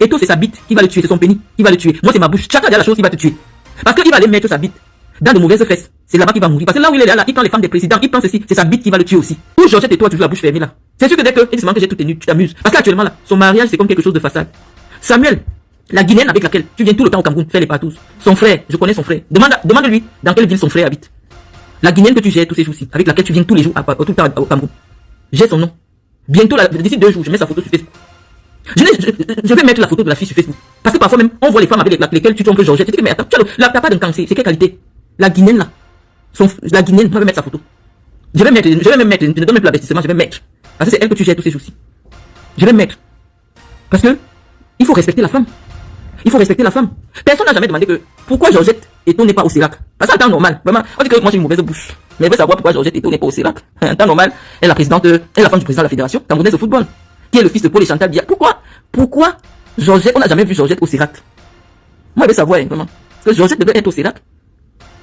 Et tout, c'est sa bite qui va le tuer, c'est son pénis qui va le tuer. Moi, c'est ma bouche. Chacun a la chose qui va te tuer. Parce qu'il va aller mettre sa bite dans de mauvaises fesses. C'est là-bas qu'il va mourir. Parce que là où il est là, il prend les femmes des présidents, il prend ceci, c'est sa bite qui va le tuer aussi. Ou Georgette et toi, tu joues la bouche fermée là. C'est sûr que dès que il se manque que j'ai tout tenu, tu t'amuses. Parce qu'actuellement là, son mariage, c'est comme quelque chose de façade. Samuel, la Guinéenne avec laquelle tu viens tout le temps au Cameroun faire les partous. Son frère, je connais son frère. Demande-lui dans quelle ville son frère habite. La Guinéenne que tu gères tous ces jours-ci, avec laquelle tu viens tous les jours tout le temps au Cameroun. J'ai son nom. Bientôt, d'ici 2 jours, je mets sa photo sur Facebook. Je vais mettre la photo de la fille sur Facebook. Parce que parfois même, on voit les femmes avec lesquelles tu trompes Georgette. Tu dis, mais attends, t'as pas d'un cancer. C'est quelle qualité? La Guinéenne là. La Guinéenne, moi je vais mettre sa photo. Je vais même mettre, je ne donne même plus l'avertissement, je vais mettre. Parce que c'est elle que tu gères tous ces jours-ci. Je vais mettre. Parce que, il faut respecter la femme. Il faut respecter la femme. Personne n'a jamais demandé que, pourquoi Georgette Eto n'est pas au CERAC. Parce qu'en temps normal, vraiment, on dit que moi j'ai une mauvaise bouche. Mais elle veut savoir pourquoi Georgette Eto n'est pas au CERAC. En temps normal, elle est la présidente, elle est la femme du président de la fédération camerounaise de football. Qui est le fils de Paul et Chantal Biya. Pourquoi Georgette, on n'a jamais vu Georgette au CERAC. Moi je veux savoir, vraiment. Parce que Georgette devait être au CERAC.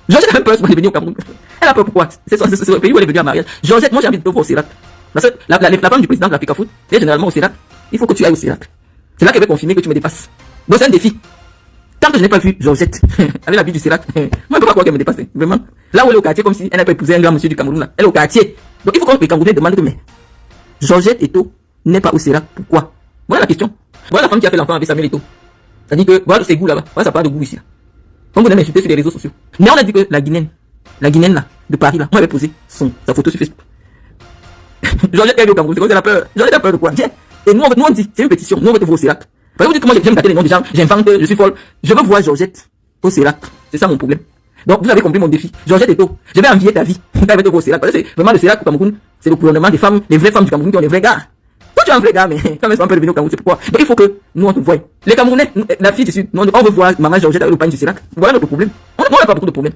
Georgette a même peur de venir au Cameroun. Elle a peur pourquoi? C'est le pays où elle est venue à mariage. Georgette, moi j'ai envie de te voir au CERAC. Parce que la femme du président de la FICAFOOT est généralement au CERAC. Il faut que tu ailles au CERAC. C'est là qu'elle va confirmer que tu me dépasses. Donc c'est un défi. Tant que je n'ai pas vu Georgette avec la vie du CERAC, moi je ne peux pas croire qu'elle me dépasse. Vraiment. Là où elle est au quartier, comme si elle n'a pas épousé un grand monsieur du Cameroun là. Elle est au quartier. Donc il faut que les Camerounais demandent que mais Georgette Eto n'est pas au CERAC. Pourquoi? Voilà la question. Voilà la femme qui a fait l'enfant avec Samuel Eto. Ça dit que voilà ses goûts là-bas. Voilà ça part de goût ici. On vous aime insulter sur les réseaux sociaux. Mais on a dit que la Guinéenne là, de Paris là, moi elle avait posé sa photo sur Facebook. Georgette est au Cameroun, c'est comme elle a peur. Georgette a peur de quoi? Tiens. Et nous on dit, c'est une pétition, nous on veut te voir au CERAC. Parce que vous dites que moi j'aime gâter les noms des gens, j'invente, je suis folle. Je veux voir Georgette au CERAC. C'est ça mon problème. Donc vous avez compris mon défi. Georgette Eto, je vais envier ta vie. Quand elle va te voir au CERAC. Parce que c'est vraiment le CERAC au Cameroun, c'est le gouvernement des femmes, les vraies femmes du Cameroun qui ont les vrais gars. Toi tu es un vrai gars, mais quand même c'est un peu devenu au Cameroun, c'est pourquoi. Donc il faut que nous on te voie. Les Camerounais, la fille du Sud, on veut voir maman Georgette avec le pain du CERAC. Voilà notre problème. On n'a pas beaucoup de problèmes.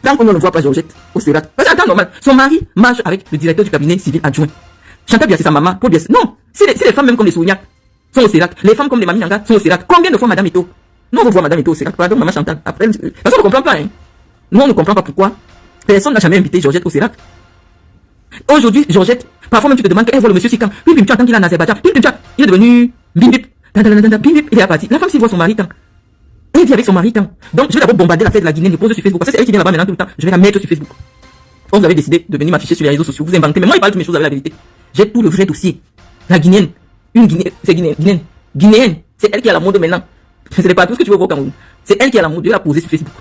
Tant qu'on ne voit pas Georgette au CERAC. Parce que c'est normal. Son mari marche avec le directeur du cabinet civil adjoint. Chantal Biya c'est sa maman, Paul Biya. Non, si les femmes même comme les Souniac sont au CERAC, les femmes comme les Mami Nyanga sont au CERAC. Combien de fois Madame Eto? Nous on veut voir Madame Eto au CERAC, pardon Maman Chantal. Après, parce qu'on ne comprend pas, hein. Nous on ne comprend pas pourquoi personne n'a jamais invité Georgette au CERAC. Aujourd'hui, Georgette, parfois même tu te demandes qu'elle voit le monsieur Sikan. Puis tu attends qu'il est en Azerbaïdjan. Puis il est devenu bim bip. Il est parti. La femme s'y voit son mari quand. Elle vit avec son mari quand. Donc je vais d'abord bombarder la fête de la Guinée, je pose sur Facebook. Parce que c'est elle qui vient là-bas maintenant tout le temps. Je vais la mettre sur Facebook. Quand vous avez décidé de venir m'afficher sur les réseaux sociaux, vous inventez. Mais moi, il parle de mes choses avec la vérité. J'ai tout le vrai dossier. La Guinéenne. Une Guinéenne. C'est Guinéenne. C'est elle qui a la mode maintenant. Ce n'est pas tout ce que tu veux voir au Cameroun. C'est elle qui a la mode. Je vais la poser sur Facebook.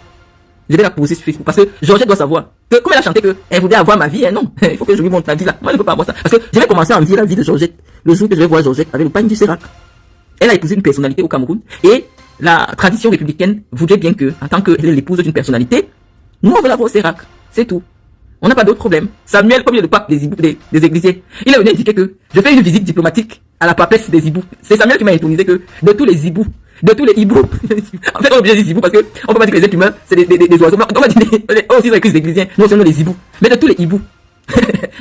Je vais la poser sur Facebook. Parce que Georgette doit savoir que, comme elle a chanté qu'elle voulait avoir ma vie, hein, non. Il faut que je lui montre la vie là. Moi, je ne peux pas avoir ça. Parce que je vais commencer à envier la vie de Georgette le jour que je vais voir Georgette avec le pain du CERAC. Elle a épousé une personnalité au Cameroun. Et la tradition républicaine voudrait bien que, en tant qu'elle est l'épouse d'une personnalité, nous, on veut la voir au CERAC. C'est tout. On n'a pas d'autre problème. Samuel, comme il est le pape des églisiers, il est venu indiquer que je fais une visite diplomatique à la papesse des hiboux. C'est Samuel qui m'a intronisé que de tous les hiboux, de tous les hiboux, en fait on est obligé de dire hiboux parce que on peut pas dire que les êtres humains c'est des oiseaux. On va dire aussi avec les églisiens, nous sommes les hiboux. Mais de tous les hiboux,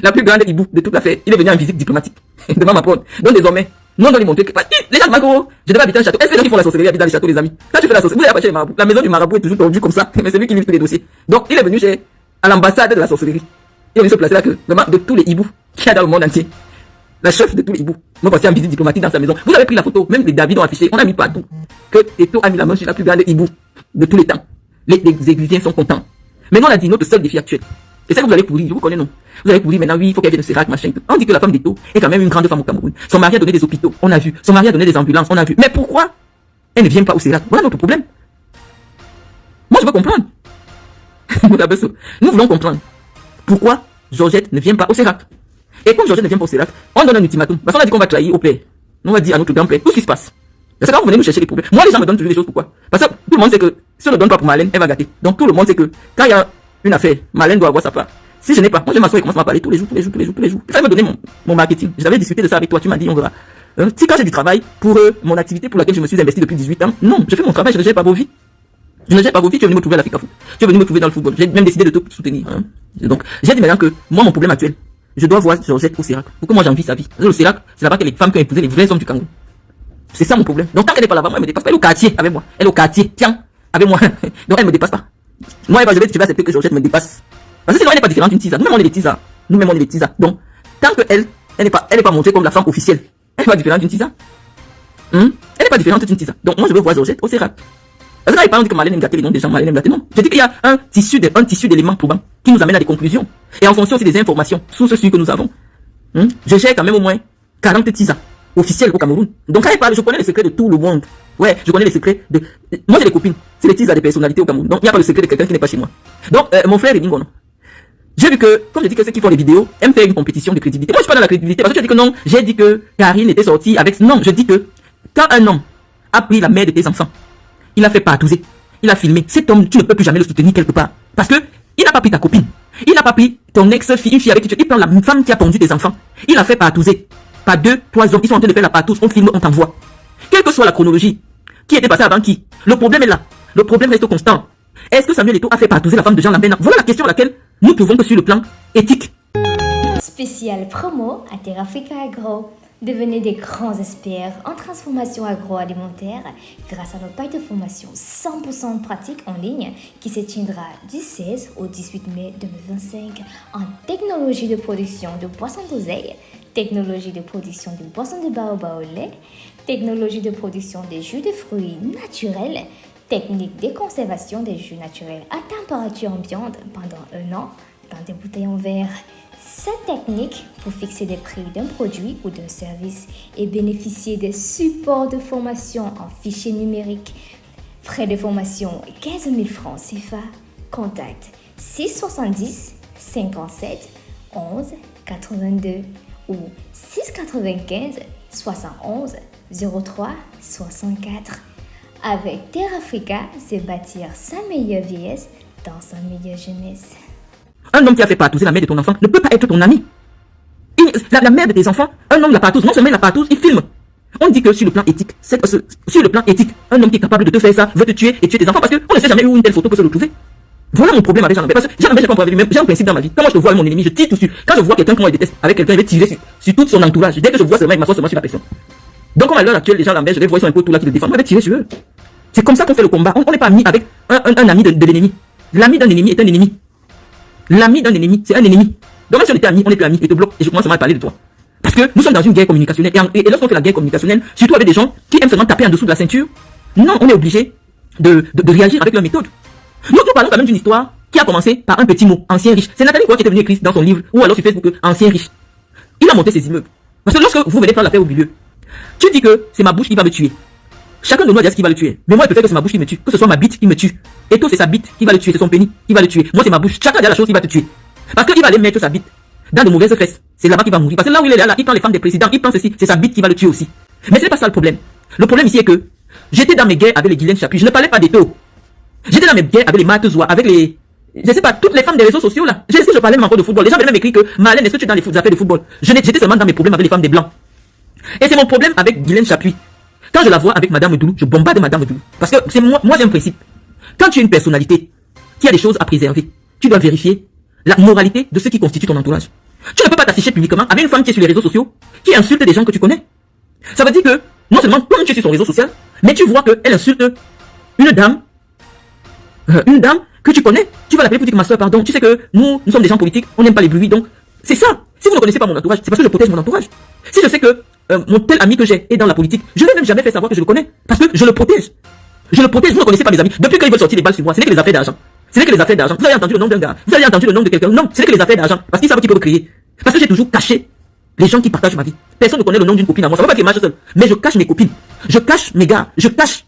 la plus grande hibou de toute la fête, il est venu en visite diplomatique devant ma porte. Donc désormais, nous on doit lui montrer que les gens de Macro, je devais habiter un château. Est-ce que les gens qui font la sorcellerie habitent dans les châteaux, les amis? Quand tu fais la sorcellerie, vous n'avez pas chez les marabouts. La maison du marabout est toujours tordue comme ça, mais c'est lui qui livre tous les dossiers. Donc il est venu à l'ambassade de la sorcellerie. Il est venu se placer là que, vraiment, de tous les hiboux qu'il y a dans le monde entier. La chef de tous les hiboux. Nous passons en visite diplomatique dans sa maison. Vous avez pris la photo, même les David ont affiché, on a mis partout. Que Eto a mis la main sur la plus grande hibou de tous les temps. Les églisiens sont contents. Maintenant, on a dit notre seul défi actuel. Et ça que vous allez pourrir, je vous connais non. Vous allez pourrir maintenant, oui, il faut qu'elle vienne de CERAC, machin. On dit que la femme d'Eto est quand même une grande femme au Cameroun. Son mari a donné des hôpitaux, on a vu. Son mari a donné des ambulances, on a vu. Mais pourquoi elle ne vient pas au CERAC? Voilà notre problème. Moi, je veux comprendre. Nous voulons comprendre. Pourquoi Georgette ne vient pas au CERAC? Et comme Georgette ne vient pas au CERAC, on donne un ultimatum. Parce qu'on a dit qu'on va trahir au père. On va dire à notre grand-père tout ce qui se passe. C'est quand vous venez nous chercher les problèmes. Moi, les gens me donnent toujours des choses. Pourquoi? Parce que tout le monde sait que si on ne donne pas pour Marlène, elle va gâter. Donc tout le monde sait que quand il y a une affaire, Marlène doit avoir sa part. Si je n'ai pas, moi je m'assois et commence à parler tous les jours. Il fallait me donner mon marketing. J'avais discuté de ça avec toi. Tu m'as dit, on verra. Si quand j'ai du travail pour mon activité pour laquelle je me suis investi depuis 18 ans, non, je fais mon travail, je ne gère pas vos vies. Je ne gère pas vos vies, tu es venu me trouver à la FICAFOOT. Tu es venu me trouver dans le football. J'ai même décidé de te soutenir. Hein. Donc, j'ai dit maintenant que moi, mon problème actuel, je dois voir Georgette au CERAC. Pour que moi j'envie sa vie. Le CERAC, c'est là-bas que les femmes qui ont épousé les vrais hommes du Cameroun. C'est ça mon problème. Donc, tant qu'elle n'est pas là-bas, moi, elle me dépasse pas. Elle est au quartier avec moi. Elle est au quartier. Tiens, avec moi. Donc, elle me dépasse pas. Moi, je vais accepter que Georgette me dépasse. Parce que sinon, elle n'est pas différente d'une tisa. Nous-mêmes, on est des tisas. Nous-mêmes, on est des tisas. Donc, tant qu'elle n'est pas montrée comme la femme officielle, elle n'est pas différente d'une tisa. Elle n'est pas différente d'une tisa. Donc moi je veux voir Georgette au CERAC. Parce que là, il parle de que Marlène aime gâter les noms des gens, Marlène aime gâter. Non. Je dis qu'il y a un tissu d'éléments probants qui nous amène à des conclusions. Et en fonction aussi des informations, sources sûres que nous avons. Je gère quand même au moins 40 tisas officiels au Cameroun. Donc quand il parle, je connais les secrets de tout le monde. Ouais, je connais les secrets de... Moi j'ai des copines, c'est les tisas des personnalités au Cameroun. Donc il n'y a pas le secret de quelqu'un qui n'est pas chez moi. Donc mon frère est Bingo, non. J'ai vu que, comme je dis que ceux qui font les vidéos aiment faire une compétition de crédibilité. Moi je suis pas dans la crédibilité parce que tu as dit que non, j'ai dit que Karine était sortie avec... Non, je dis que quand un homme a pris la mère de tes enfants, il a fait partouzer, il a filmé. Cet homme, tu ne peux plus jamais le soutenir quelque part. Parce que il n'a pas pris ta copine. Il n'a pas pris ton ex-fille, une fille avec qui tu... Il prend la femme qui a pondu tes enfants. Il a fait partouzer. Pas 2, 3 hommes. Ils sont en train de faire la partouze. On filme, on t'envoie. Quelle que soit la chronologie, qui était passé avant qui, le problème est là. Le problème reste constant. Est-ce que Samuel Eto'o a fait partouzer la femme de Jean Lambert? Voilà la question à laquelle nous trouvons que sur le plan éthique. Spécial promo à Terra Africa Agro. Devenez des grands experts en transformation agroalimentaire grâce à notre paille de formation 100% pratique en ligne qui se tiendra du 16 au 18 mai 2025 en technologie de production de boissons d'oseille, technologie de production de boissons de baobab au lait, technologie de production des jus de fruits naturels, technique de conservation des jus naturels à température ambiante pendant 1 an dans des bouteilles en verre. Cette technique pour fixer les prix d'un produit ou d'un service et bénéficier des supports de formation en fichier numérique. Frais de formation 15 000 francs CFA. Contact 670 57 11 82 ou 695 71 03 64. Avec Terra Africa, c'est bâtir sa meilleure vieillesse dans sa meilleure jeunesse. Un homme qui a fait partouzer la mère de ton enfant ne peut pas être ton ami. La mère de tes enfants, un homme la partouze, non seulement il la partouze, il filme. On dit que sur le plan éthique, un homme qui est capable de te faire ça veut te tuer et tuer tes enfants parce qu'on ne sait jamais où une telle photo peut se retrouver. Voilà mon problème avec Jean Lambert. Parce que Jean Lambert, j'ai pas envie de lui-même. J'ai un principe dans ma vie. Quand moi je te vois avec mon ennemi, je tire tout dessus. Quand je vois quelqu'un que moi je déteste avec quelqu'un, je vais tirer sur tout son entourage. Dès que je vois seulement, il m'assoit seulement sur la personne. Donc comme à l'heure actuelle, les Jean Lambert, je vais voir sur un peu tout là qui le défend. Moi, je vais tirer sur eux. C'est comme ça qu'on fait le combat. On n'est pas ami avec un ami de l'ennemi. L'ami d'un ennemi est un ennemi. L'ami d'un ennemi, c'est un ennemi. Donc même si on était amis, on n'est plus amis, je te bloque et je commence à parler de toi. Parce que nous sommes dans une guerre communicationnelle. Et lorsqu'on fait la guerre communicationnelle, surtout avec des gens qui aiment seulement taper en dessous de la ceinture, non, on est obligé de réagir avec leur méthode. Nous parlons quand même d'une histoire qui a commencé par un petit mot, ancien riche. C'est Nathalie Koua qui était venue écrire dans son livre, ou alors sur Facebook, ancien riche. Il a monté ses immeubles. Parce que lorsque vous venez prendre l'affaire au milieu, tu dis que c'est ma bouche qui va me tuer. Chacun de nous a dit ce qui va le tuer. Mais moi, je préfère que c'est ma bouche qui me tue, que ce soit ma bite qui me tue. Et toi, c'est sa bite qui va le tuer, c'est son pénis qui va le tuer. Moi, c'est ma bouche. Chacun a la chose qui va te tuer. Parce qu'il va aller mettre sa bite dans de mauvaises fesses. C'est là-bas qu'il va mourir. Parce que là où il est là, il prend les femmes des présidents, il prend ceci, c'est sa bite qui va le tuer aussi. Mais c'est pas ça le problème. Le problème ici est que j'étais dans mes guerres avec les Guylaine Chapuis. Je ne parlais pas des taux. J'étais dans mes guerres avec les Matezois, avec les... Je sais pas, toutes les femmes des réseaux sociaux là. Est-ce que je parlais même encore de football? Les gens venaient même écrire que Marlène, est-ce que tu es dans les affaires de football? J'étais seulement dans mes problèmes avec les femmes des blancs. Et c'est mon problème avec Guylaine Chapuis. Quand je la vois avec Madame Doulou, je bombarde Madame Doulou. Parce que c'est moi j'ai un principe. Quand tu es une personnalité qui a des choses à préserver, tu dois vérifier la moralité de ce qui constitue ton entourage. Tu ne peux pas t'afficher publiquement avec une femme qui est sur les réseaux sociaux, qui insulte des gens que tu connais. Ça veut dire que, non seulement toi tu es sur son réseau social, mais tu vois qu'elle insulte une dame que tu connais. Tu vas l'appeler pour dire ma soeur, pardon. Tu sais que nous sommes des gens politiques, on n'aime pas les bruits, donc c'est ça. Si vous ne connaissez pas mon entourage, c'est parce que je protège mon entourage. Si je sais que mon tel ami que j'ai est dans la politique, je ne vais même jamais faire savoir que je le connais. Parce que je le protège. Je le protège, vous ne connaissez pas mes amis. Depuis qu'ils veulent sortir des balles sur moi, ce n'est que les affaires d'argent. Ce n'est que les affaires d'argent. Vous avez entendu le nom d'un gars, vous avez entendu le nom de quelqu'un. Non, ce n'est que les affaires d'argent. Parce qu'ils savent qu'ils peuvent créer. Parce que j'ai toujours caché les gens qui partagent ma vie. Personne ne connaît le nom d'une copine à moi. Ça ne va pas qu'il marche seul. Mais je cache mes copines. Je cache mes gars. Je cache.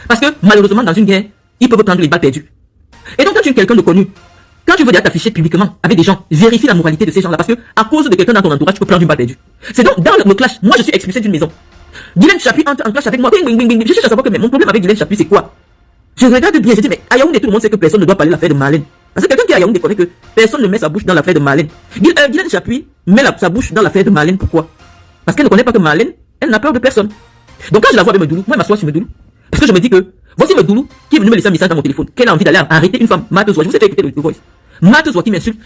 Parce que malheureusement, dans une guerre, ils peuvent prendre les balles perdues. Et donc, quand tu es quelqu'un de connu, quand tu veux déjà t'afficher publiquement avec des gens, vérifie la moralité de ces gens-là. Parce que à cause de quelqu'un dans ton entourage, tu peux prendre une balle perdue. C'est donc dans le clash. Moi, je suis expulsé d'une maison. Guylaine Chapuis entre en clash avec moi. Je cherche à savoir que mon problème avec Guylaine Chapuis, c'est quoi? Je regarde bien, je dis, mais à Yaoundé, tout le monde sait que personne ne doit parler de l'affaire de Marlène. Parce que quelqu'un qui est à Yaoundé connaît que personne ne met sa bouche dans l'affaire de Marlène. Guylaine Chapuis met sa bouche dans l'affaire de Marlène. Pourquoi? Parce qu'elle ne connaît pas que Marlène, elle n'a peur de personne. Donc quand je la vois avec Medoulou, moi, je m'assois sur Medoulou. Parce que je me dis que, voici Medoulou qui est venu me laisser un message dans mon téléphone, qu'elle a envie d'aller arrêter une femme, Matezois. Je vous ai fait écouter le voice. Matezois qui m'insulte.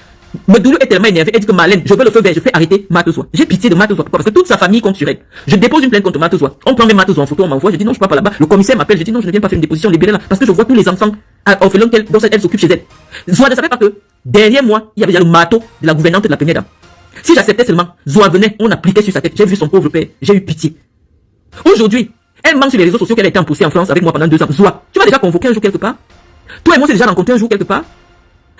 Medoulou est tellement énervé, elle dit que Marlène, je veux le feu vert, je fais arrêter Matezois. J'ai pitié de Matezois. Pourquoi? Parce que toute sa famille compte sur elle. Je dépose une plainte contre Matezois. On prend même Matezois en photo, on m'envoie, je dis non, je pars pas là-bas. Le commissaire m'appelle, je dis non, je ne viens pas faire une déposition, libérée là. Parce que je vois tous les enfants orphelins dont elle s'occupe chez elle. Zoa ne savait pas que derrière moi, il y avait déjà le marteau de la gouvernante de la première dame. Si j'acceptais seulement, Zoa venait, on appliquait sur sa tête. J'ai vu son pauvre père, j'ai eu pitié. Aujourd'hui, Elle ment sur les réseaux sociaux qu'elle a été en procès en France avec moi pendant 2 ans. Zoua, tu m'as déjà convoqué un jour quelque part? Toi et moi, on s'est déjà rencontré un jour quelque part?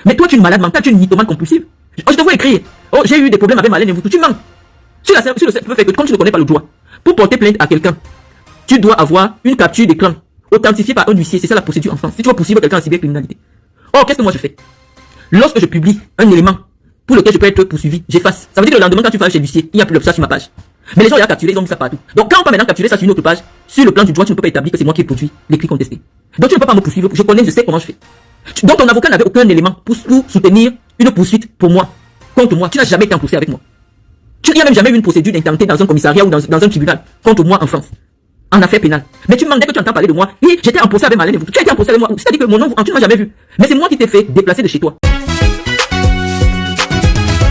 Mais toi, tu es une malade mentale, tu es une mythomane compulsive. Oh, je te vois écrire. Oh, j'ai eu des problèmes avec Marlène Mvoutou. Tu mens. Sur le simple fait que comme tu ne connais pas le droit, pour porter plainte à quelqu'un, tu dois avoir une capture d'écran authentifiée par un huissier. C'est ça la procédure en France. Si tu veux poursuivre quelqu'un en cybercriminalité. Oh, qu'est-ce que moi je fais? Lorsque je publie un élément pour lequel je peux être poursuivi, j'efface. Ça veut dire que le lendemain, quand tu vas chez l'huissier, il n'y a plus ça sur ma page. Mais les gens, ils ont capturé, ils ont mis ça partout. Donc, quand on peut maintenant capturer ça sur une autre page, sur le plan du droit, tu ne peux pas établir que c'est moi qui ai produit l'écrit contesté. Donc, tu ne peux pas me poursuivre. Je connais, je sais comment je fais. Donc, ton avocat n'avait aucun élément pour soutenir une poursuite pour moi, contre moi. Tu n'as jamais été en procès avec moi. Il n'y a même jamais eu une procédure d'intérêt dans un commissariat ou dans un tribunal contre moi en France, en affaires pénales. Mais tu me demandes, dès que tu entends parler de moi, oui, j'étais en procès avec Marlène Mvoutou. Tu as été en procès avec moi. C'est-à-dire que mon nom, tu ne m'as jamais vu. Mais c'est moi qui t'ai fait déplacer de chez toi.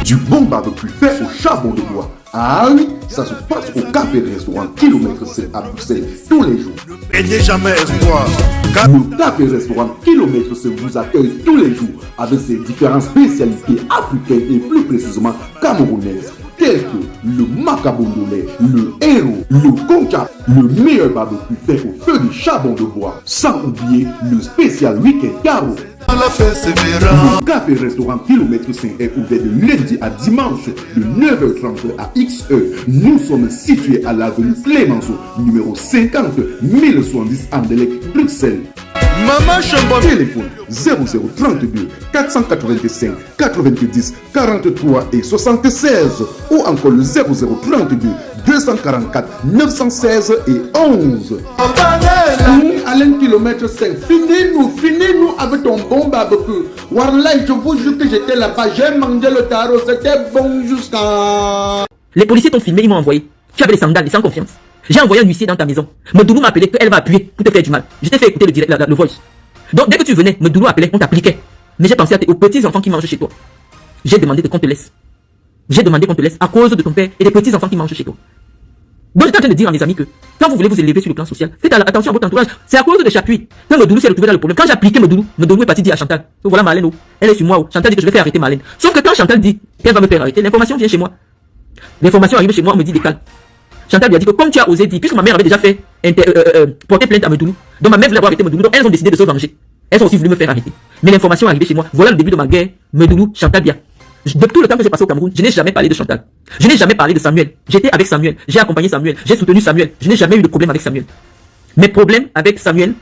Du bon barbecue fait au charbon de bois. Ah oui, ça se passe au café restaurant Kilomètre C à Bruxelles tous les jours. Et n'est jamais espoir. Le café restaurant Kilomètre C vous accueille tous les jours avec ses différentes spécialités africaines et plus précisément camerounaises, telles que le macabondolais, le héros, le concha, le meilleur barbecue fait au feu de charbon de bois, sans oublier le spécial week-end carreau. Le café restaurant Kilomètre 5 est ouvert de lundi à dimanche de 9h30 à XE. Nous sommes situés à l'avenue Clémenceau, numéro 50 1070 Anderlecht, Bruxelles. Maman Chambon. Téléphone 0032 485 90 43 et 76 ou encore le 0032 244 916 et 11. Alain Kilomètre 5, finis-nous avec ton bon barbecue. Warlai, je vous jure que j'étais là-bas, j'ai mangé le tarot, c'était bon jusqu'à... Les policiers t'ont filmé, ils m'ont envoyé. Tu avais les sandales et sans confiance. J'ai envoyé un huissier dans ta maison. Medoulou m'a appelé qu'elle va appuyer pour te faire du mal. Je t'ai fait écouter le voice. Donc dès que tu venais, Medoulou appelait, on t'appliquait. Mais j'ai pensé aux petits enfants qui mangent chez toi. J'ai demandé qu'on te laisse. J'ai demandé qu'on te laisse à cause de ton père et des petits enfants qui mangent chez toi. Donc j'étais en train de dire à mes amis que quand vous voulez vous élever sur le plan social, faites attention à votre entourage. C'est à cause de Chapuis. Quand Medoulou s'est retrouvé dans le problème, quand j'ai appliqué Medoulou est parti dire à Chantal, voilà Marlène, oh, elle est sur moi. Oh. Chantal dit que je vais faire arrêter Marlène. Sauf que quand Chantal dit qu'elle va me faire arrêter, l'information vient chez moi. L'information arrive chez moi, on me dit décale. Chantal lui a dit que comme tu as osé dire, puisque ma mère avait déjà fait porter plainte à Medoulou, donc ma mère voulait avoir arrêté Medoulou, donc elles ont décidé de se venger. Elles ont aussi voulu me faire arrêter. Mais l'information est arrivée chez moi. Voilà le début de ma guerre. Medoulou, Chantal Bia. De tout le temps que j'ai passé au Cameroun, je n'ai jamais parlé de Chantal. Je n'ai jamais parlé de Samuel. J'étais avec Samuel. J'ai accompagné Samuel. J'ai soutenu Samuel. Je n'ai jamais eu de problème avec Samuel. Mes problèmes avec Samuel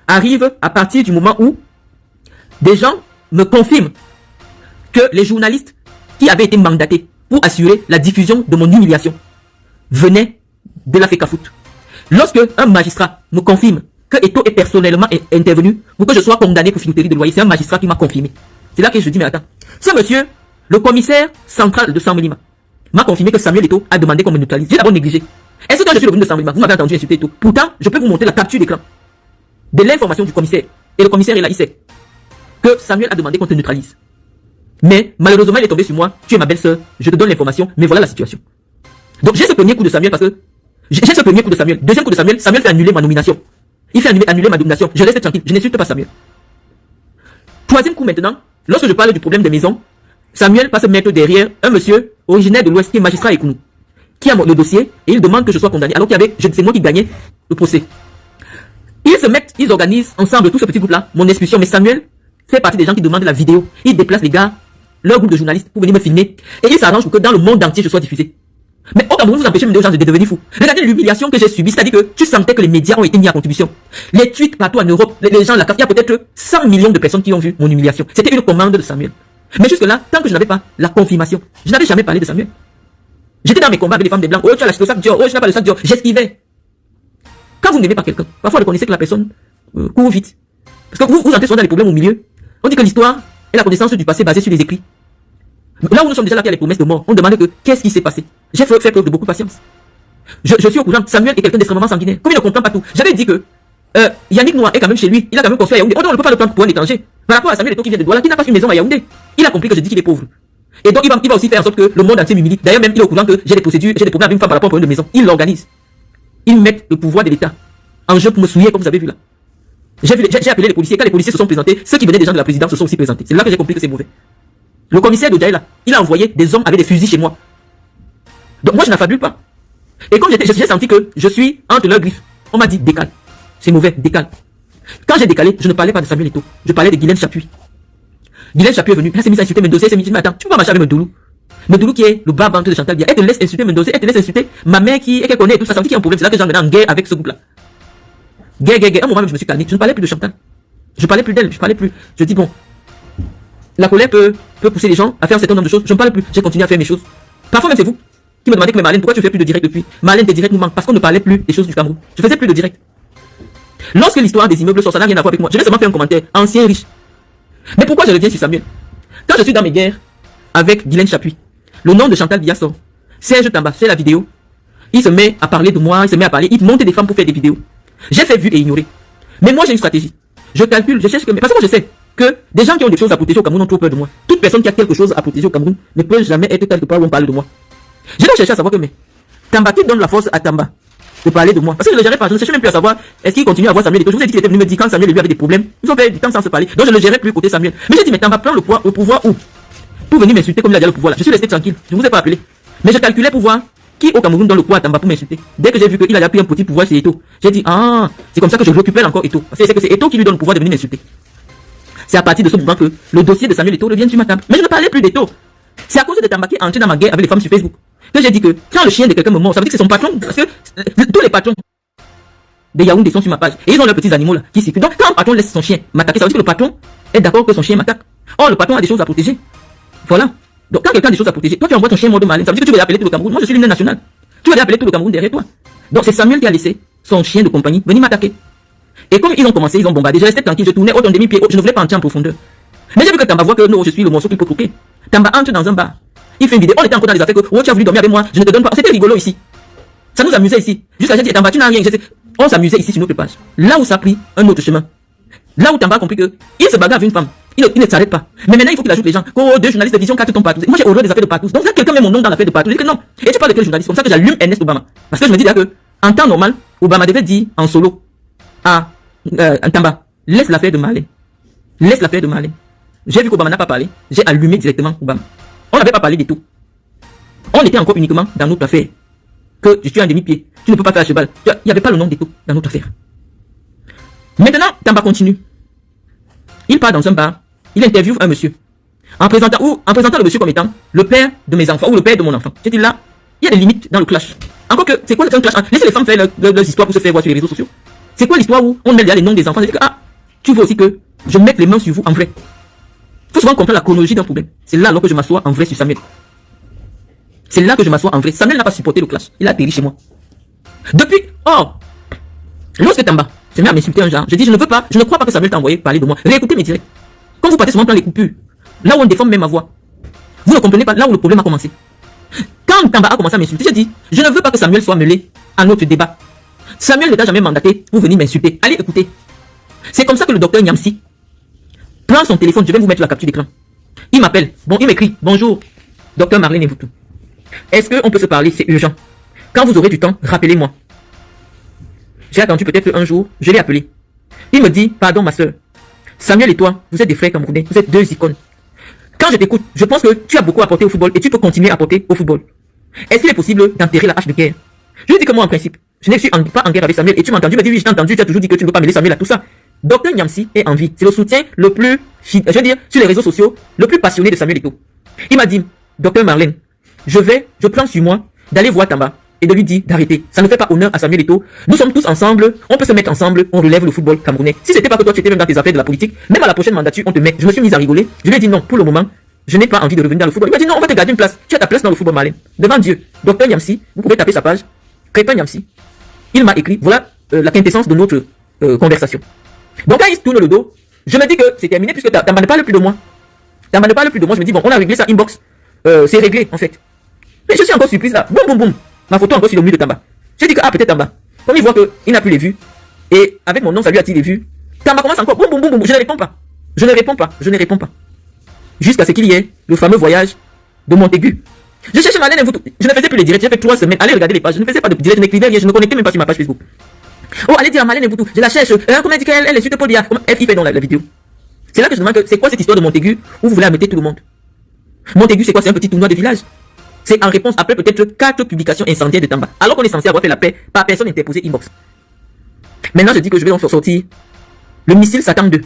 arrivent à partir du moment où des gens me confirment que les journalistes qui avaient été mandatés pour assurer la diffusion de mon humiliation venaient de la FECAFOOT. Lorsque un magistrat me confirme que Eto est personnellement intervenu pour que je sois condamné pour filouterie de loyer, c'est un magistrat qui m'a confirmé. C'est là que je dis, mais attends, ce monsieur, le commissaire central de Samolima, m'a confirmé que Samuel Eto a demandé qu'on me neutralise. J'ai d'abord négligé. Est-ce que quand je suis revenu de Samolima, vous m'avez entendu insulter Eto? Pourtant, je peux vous montrer la capture d'écran de l'information du commissaire. Et le commissaire est là, il sait que Samuel a demandé qu'on te neutralise. Mais malheureusement, il est tombé sur moi. Tu es ma belle-sœur, je te donne l'information, mais voilà la situation. Donc j'ai ce premier coup de Samuel parce que j'ai ce premier coup de Samuel. Deuxième coup de Samuel, Samuel fait annuler ma nomination. Il fait annuler ma nomination. Je reste tranquille, je n'insulte pas Samuel. Troisième coup maintenant, lorsque je parle du problème des maisons, Samuel passe mettre derrière un monsieur originaire de l'Ouest qui est magistrat à Ekounou, qui a le dossier et il demande que je sois condamné. Alors qu'il y avait, c'est moi qui gagnais le procès. Ils organisent ensemble, tout ce petit groupe-là, mon expulsion. Mais Samuel fait partie des gens qui demandent la vidéo. Ils déplacent les gars, leur groupe de journalistes pour venir me filmer. Et ils s'arrangent pour que dans le monde entier je sois diffusé. Mais au Cameroun, vous empêchez même des gens de devenir fous. Regardez l'humiliation que j'ai subie. C'est-à-dire que tu sentais que les médias ont été mis à contribution. Les tweets partout en Europe, les gens, il y a peut-être 100 millions de personnes qui ont vu mon humiliation. C'était une commande de Samuel. Mais jusque-là, tant que je n'avais pas la confirmation, je n'avais jamais parlé de Samuel. J'étais dans mes combats avec les femmes des Blancs. Oh, tu as le sac Dior. Oh, je n'ai pas le sac Dior. J'esquivais. Quand vous n'aimez pas quelqu'un, parfois reconnaissez que la personne court vite. Parce que vous entrez souvent dans les problèmes au milieu. On dit que l'histoire est la connaissance du passé basée sur les écrits. Là où nous sommes déjà là, il y a les promesses de mort. On demande que qu'est-ce qui s'est passé. J'ai fait preuve de beaucoup de patience. Je suis au courant. Samuel est quelqu'un d'extrêmement sanguinaire. Comme il ne comprend pas tout. J'avais dit que Yannick Noah est quand même chez lui. Il a quand même construit à Yaoundé. On ne peut pas le prendre pour un étranger. Par rapport à Samuel Eto'o qui vient de Douala, qui n'a pas une maison à Yaoundé. Il a compris que je dis qu'il est pauvre. Et donc il va aussi faire en sorte que le monde entier m'humilie. D'ailleurs même il est au courant que j'ai des procédures, j'ai des problèmes avec une femme par rapport à un problème de maison. Il l'organise. Ils mettent le pouvoir de l'État en jeu pour me souiller comme vous avez vu là. J'ai appelé les policiers. Quand les policiers se sont présentés, ceux qui venaient des gens de la présidence se sont aussi présentés. C'est là que j'ai compris que c'est mauvais. Le commissaire de Daïla, il a envoyé des hommes avec des fusils chez moi. Donc moi je n'affabule pas. Et comme j'ai senti que je suis entre leurs griffes, On m'a dit décale. C'est mauvais, décale. Quand j'ai décalé, je ne parlais pas de Samuel Eto'o. Je parlais de Guylaine Chapuis. Guylaine Chapuis est venue. Elle s'est mise à insulter Mendoza. Elle s'est mise à dire, mais attends, tu peux pas marcher avec Mendoulou. Mendoulou qui est le bas-ventre de Chantal Biya. Elle te laisse insulter Mendoza. Elle te laisse insulter ma mère qui connaît et tout ça. Ça veut dire qu'il y a un problème. C'est là que j'en venais en guerre avec ce groupe-là. Guerre. À un moment même, je me suis calmé. Je ne parlais plus de Chantal. Je parlais plus d'elle. Je parlais plus. Je dis, bon, la colère peut pousser les gens à faire un certain nombre de choses. Je ne parlais plus. J'ai continué à faire mes choses. Parfois même, c'est vous qui me demandez que, mais Marlène, pourquoi tu fais plus de direct depuis? Marlène, tes directs nous manquent parce qu'on ne parlait plus des choses du Cameroun. Je faisais plus de direct. Lorsque l'histoire des immeubles sort, ça n'a rien à voir avec moi. Je vais seulement faire un commentaire. Ancien riche. Mais pourquoi je reviens sur Samuel? Quand je suis dans mes guerres avec Guylaine Chapuis, le nom de Chantal Biya sort. Serge Tamba fait la vidéo. Il se met à parler de moi, il se met à parler. Il monte des femmes pour faire des vidéos. J'ai fait vu et ignoré. Mais moi, j'ai une stratégie. Je calcule, je cherche que... Parce que moi, je sais que des gens qui ont des choses à protéger au Cameroun ont trop peur de moi. Toute personne qui a quelque chose à protéger au Cameroun ne peut jamais être quelque part où on parle de moi. J'ai donc cherché à savoir que, mais, Tamba, qui donne la force à Tamba de parler de moi? Parce que je ne le gérais pas. Je ne cherchais même plus à savoir est-ce qu'il continue à voir Samuel Eto'o. Je vous ai dit qu'il était venu me dire quand Samuel et lui avaient des problèmes. Ils ont fait du temps sans se parler. Donc je ne le gérais plus côté Samuel. Mais j'ai dit, mais Tamba prend le pouvoir où? Pour venir m'insulter comme il a déjà le pouvoir là. Je suis resté tranquille. Je ne vous ai pas appelé. Mais je calculais pour voir qui au Cameroun donne le pouvoir à Tamba pour m'insulter. Dès que j'ai vu qu'il avait pris un petit pouvoir chez Eto'o, j'ai dit, ah, c'est comme ça que je récupère encore Eto'o. Parce que c'est que c'est Eto'o qui lui donne le pouvoir de venir m'insulter. C'est à partir de ce moment que le dossier de Samuel Eto'o revient sur ma table. Mais je ne parlais plus d'Eto'o. C'est à cause de Tamba qui est entré dans ma guerre avec les femmes sur Facebook que j'ai dit que quand le chien de quelqu'un me mord, ça veut dire que c'est son patron. Parce que tous les patrons des Yaoundé sont sur ma page. Et ils ont leurs petits animaux là qui circulent. Donc quand un patron laisse son chien m'attaquer, ça veut dire que le patron est d'accord que son chien m'attaque. Or le patron a des choses à protéger. Voilà. Donc quand quelqu'un a des choses à protéger, toi tu envoies ton chien mort de Marlène, ça veut dire que tu vas appeler tout le Cameroun. Moi je suis l'hymne national. Tu vas appeler tout le Cameroun derrière toi. Donc c'est Samuel qui a laissé son chien de compagnie venir m'attaquer. Et comme ils ont commencé, ils ont bombardé, je restais tranquille, je tournais autant demi-pied, je ne voulais pas entrer en profondeur. Mais j'ai vu que Tamba voit que non, je suis le morceau qu'il peut croquer. Tamba entre dans un bar. Il fait une vidéo. On était encore dans les affaires que oh, tu as voulu dormir avec moi, je ne te donne pas. C'était rigolo ici. Ça nous amusait ici. Jusqu'à j'ai dit Tamba, tu n'as rien. On s'amusait ici sur notre page. Là où ça a pris un autre chemin. Là où Tamba a compris que il se bagarre avec une femme. Il ne s'arrête pas. Mais maintenant il faut qu'il ajoute les gens. Oh, deux journalistes de vision, 4 tombent partout. Moi j'ai horreur des affaires de partout. Donc là quelqu'un met mon nom dans l'affaire de partout. Je dis que non. Et tu parles de quel journaliste? Comme ça que j'allume Ernest Obama. Parce que je me dis là que en temps normal, Obama devait dire en solo à Tamba, laisse l'affaire de Marlène. Laisse l'affaire de Marlène. J'ai vu qu'Obama n'a pas parlé. J'ai allumé directement Obama. On n'avait pas parlé du tout. On était encore uniquement dans notre affaire. Que je suis un demi-pied. Tu ne peux pas faire un cheval. Il n'y avait pas le nom d'Eto'o dans notre affaire. Maintenant, Tamba continue. Il part dans un bar. Il interviewe un monsieur. En présentant le monsieur comme étant le père de mes enfants ou le père de mon enfant. J'ai dit là, il y a des limites dans le clash. Encore que, c'est quoi un clash? Laissez les femmes faire leurs histoires pour se faire voir sur les réseaux sociaux. C'est quoi l'histoire où on met déjà les noms des enfants? C'est que, ah, tu veux aussi que je mette les mains sur vous en vrai. Il faut souvent comprendre la chronologie d'un problème. C'est là alors que je m'assois en vrai sur Samuel. C'est là que je m'assois en vrai. Samuel n'a pas supporté le clash. Il a atterri chez moi. Depuis, lorsque Tamba se met à m'insulter un genre, je dis, je ne crois pas que Samuel t'a envoyé parler de moi. Réécoutez mes directs. Quand vous partez souvent dans les coupures, là où on déforme même ma voix, vous ne comprenez pas là où le problème a commencé. Quand Tamba a commencé à m'insulter, j'ai dit, je ne veux pas que Samuel soit mêlé à notre débat. Samuel ne t'a jamais mandaté pour venir m'insulter. Allez écouter. C'est comme ça que le docteur Nyamsi prend son téléphone, je vais vous mettre la capture d'écran. Il m'appelle, il m'écrit, bonjour, docteur Marlène Emboutou. Est-ce qu'on peut se parler? C'est urgent. Quand vous aurez du temps, rappelez-moi. J'ai attendu peut-être un jour, je l'ai appelé. Il me dit, pardon ma soeur, Samuel et toi, vous êtes des frères camerounais, vous êtes deux icônes. Quand je t'écoute, je pense que tu as beaucoup apporté au football et tu peux continuer à apporter au football. Est-ce qu'il est possible d'enterrer la hache de guerre? Je lui dis que moi en principe, je ne suis pas en guerre avec Samuel et tu m'as entendu me dire oui, je t'ai entendu, tu as toujours dit que tu ne veux pas mêler Samuel à tout ça. Docteur Nyamsi est en vie. C'est le soutien le plus, je veux dire, sur les réseaux sociaux, le plus passionné de Samuel Eto'o. Il m'a dit, docteur Marlène, je prends sur moi d'aller voir Tamba et de lui dire d'arrêter. Ça ne fait pas honneur à Samuel Eto'o. Nous sommes tous ensemble, on peut se mettre ensemble, on relève le football camerounais. Si c'était pas que toi tu étais même dans tes affaires de la politique, même à la prochaine mandature, on te met. Je me suis mis à rigoler. Je lui ai dit non, pour le moment, je n'ai pas envie de revenir dans le football. Il m'a dit non, on va te garder une place. Tu as ta place dans le football, Marlène. Devant Dieu. Docteur Nyamsi, vous pouvez taper sa page. Crépin Nyamsi. Il m'a écrit, voilà la quintessence de notre conversation. Donc quand il se tourne le dos, je me dis que c'est terminé puisque Tamba ne parle plus de moi. Tamba ne parle plus de moi. Je me dis bon, on a réglé ça inbox. C'est réglé en fait. Mais je suis encore surprise là. Boum boum boum. Ma photo encore sur le mur de Tamba. J'ai dit que peut-être Tamba. Comme il voit qu'il n'a plus les vues et avec mon nom ça lui attire les vues. Tamba commence encore. Boum boum boum boum. Je ne réponds pas. Je ne réponds pas. Je ne réponds pas. Jusqu'à ce qu'il y ait le fameux voyage de Montaigu. Je cherchais Marlène Emboutou. Je ne faisais plus les directs. J'ai fait 3 semaines. Allez regarder les pages. Je ne faisais pas de direct. Je n'écrivais rien. Je ne connectais même pas sur ma page Facebook. Oh, allez dire à Marlène Emboutou. Je la cherche. Comment elle dit qu'elle est sur Paul Biya? Il fait dans la vidéo. C'est là que je demande que c'est quoi cette histoire de Montaigu où vous voulez amener tout le monde? Montaigu, c'est quoi? C'est un petit tournoi de village. C'est en réponse après peut-être 4 publications incendiaires de Tamba. Alors qu'on est censé avoir fait la paix par personne interposée inbox. Maintenant, je dis que je vais donc sortir le missile Satan 2.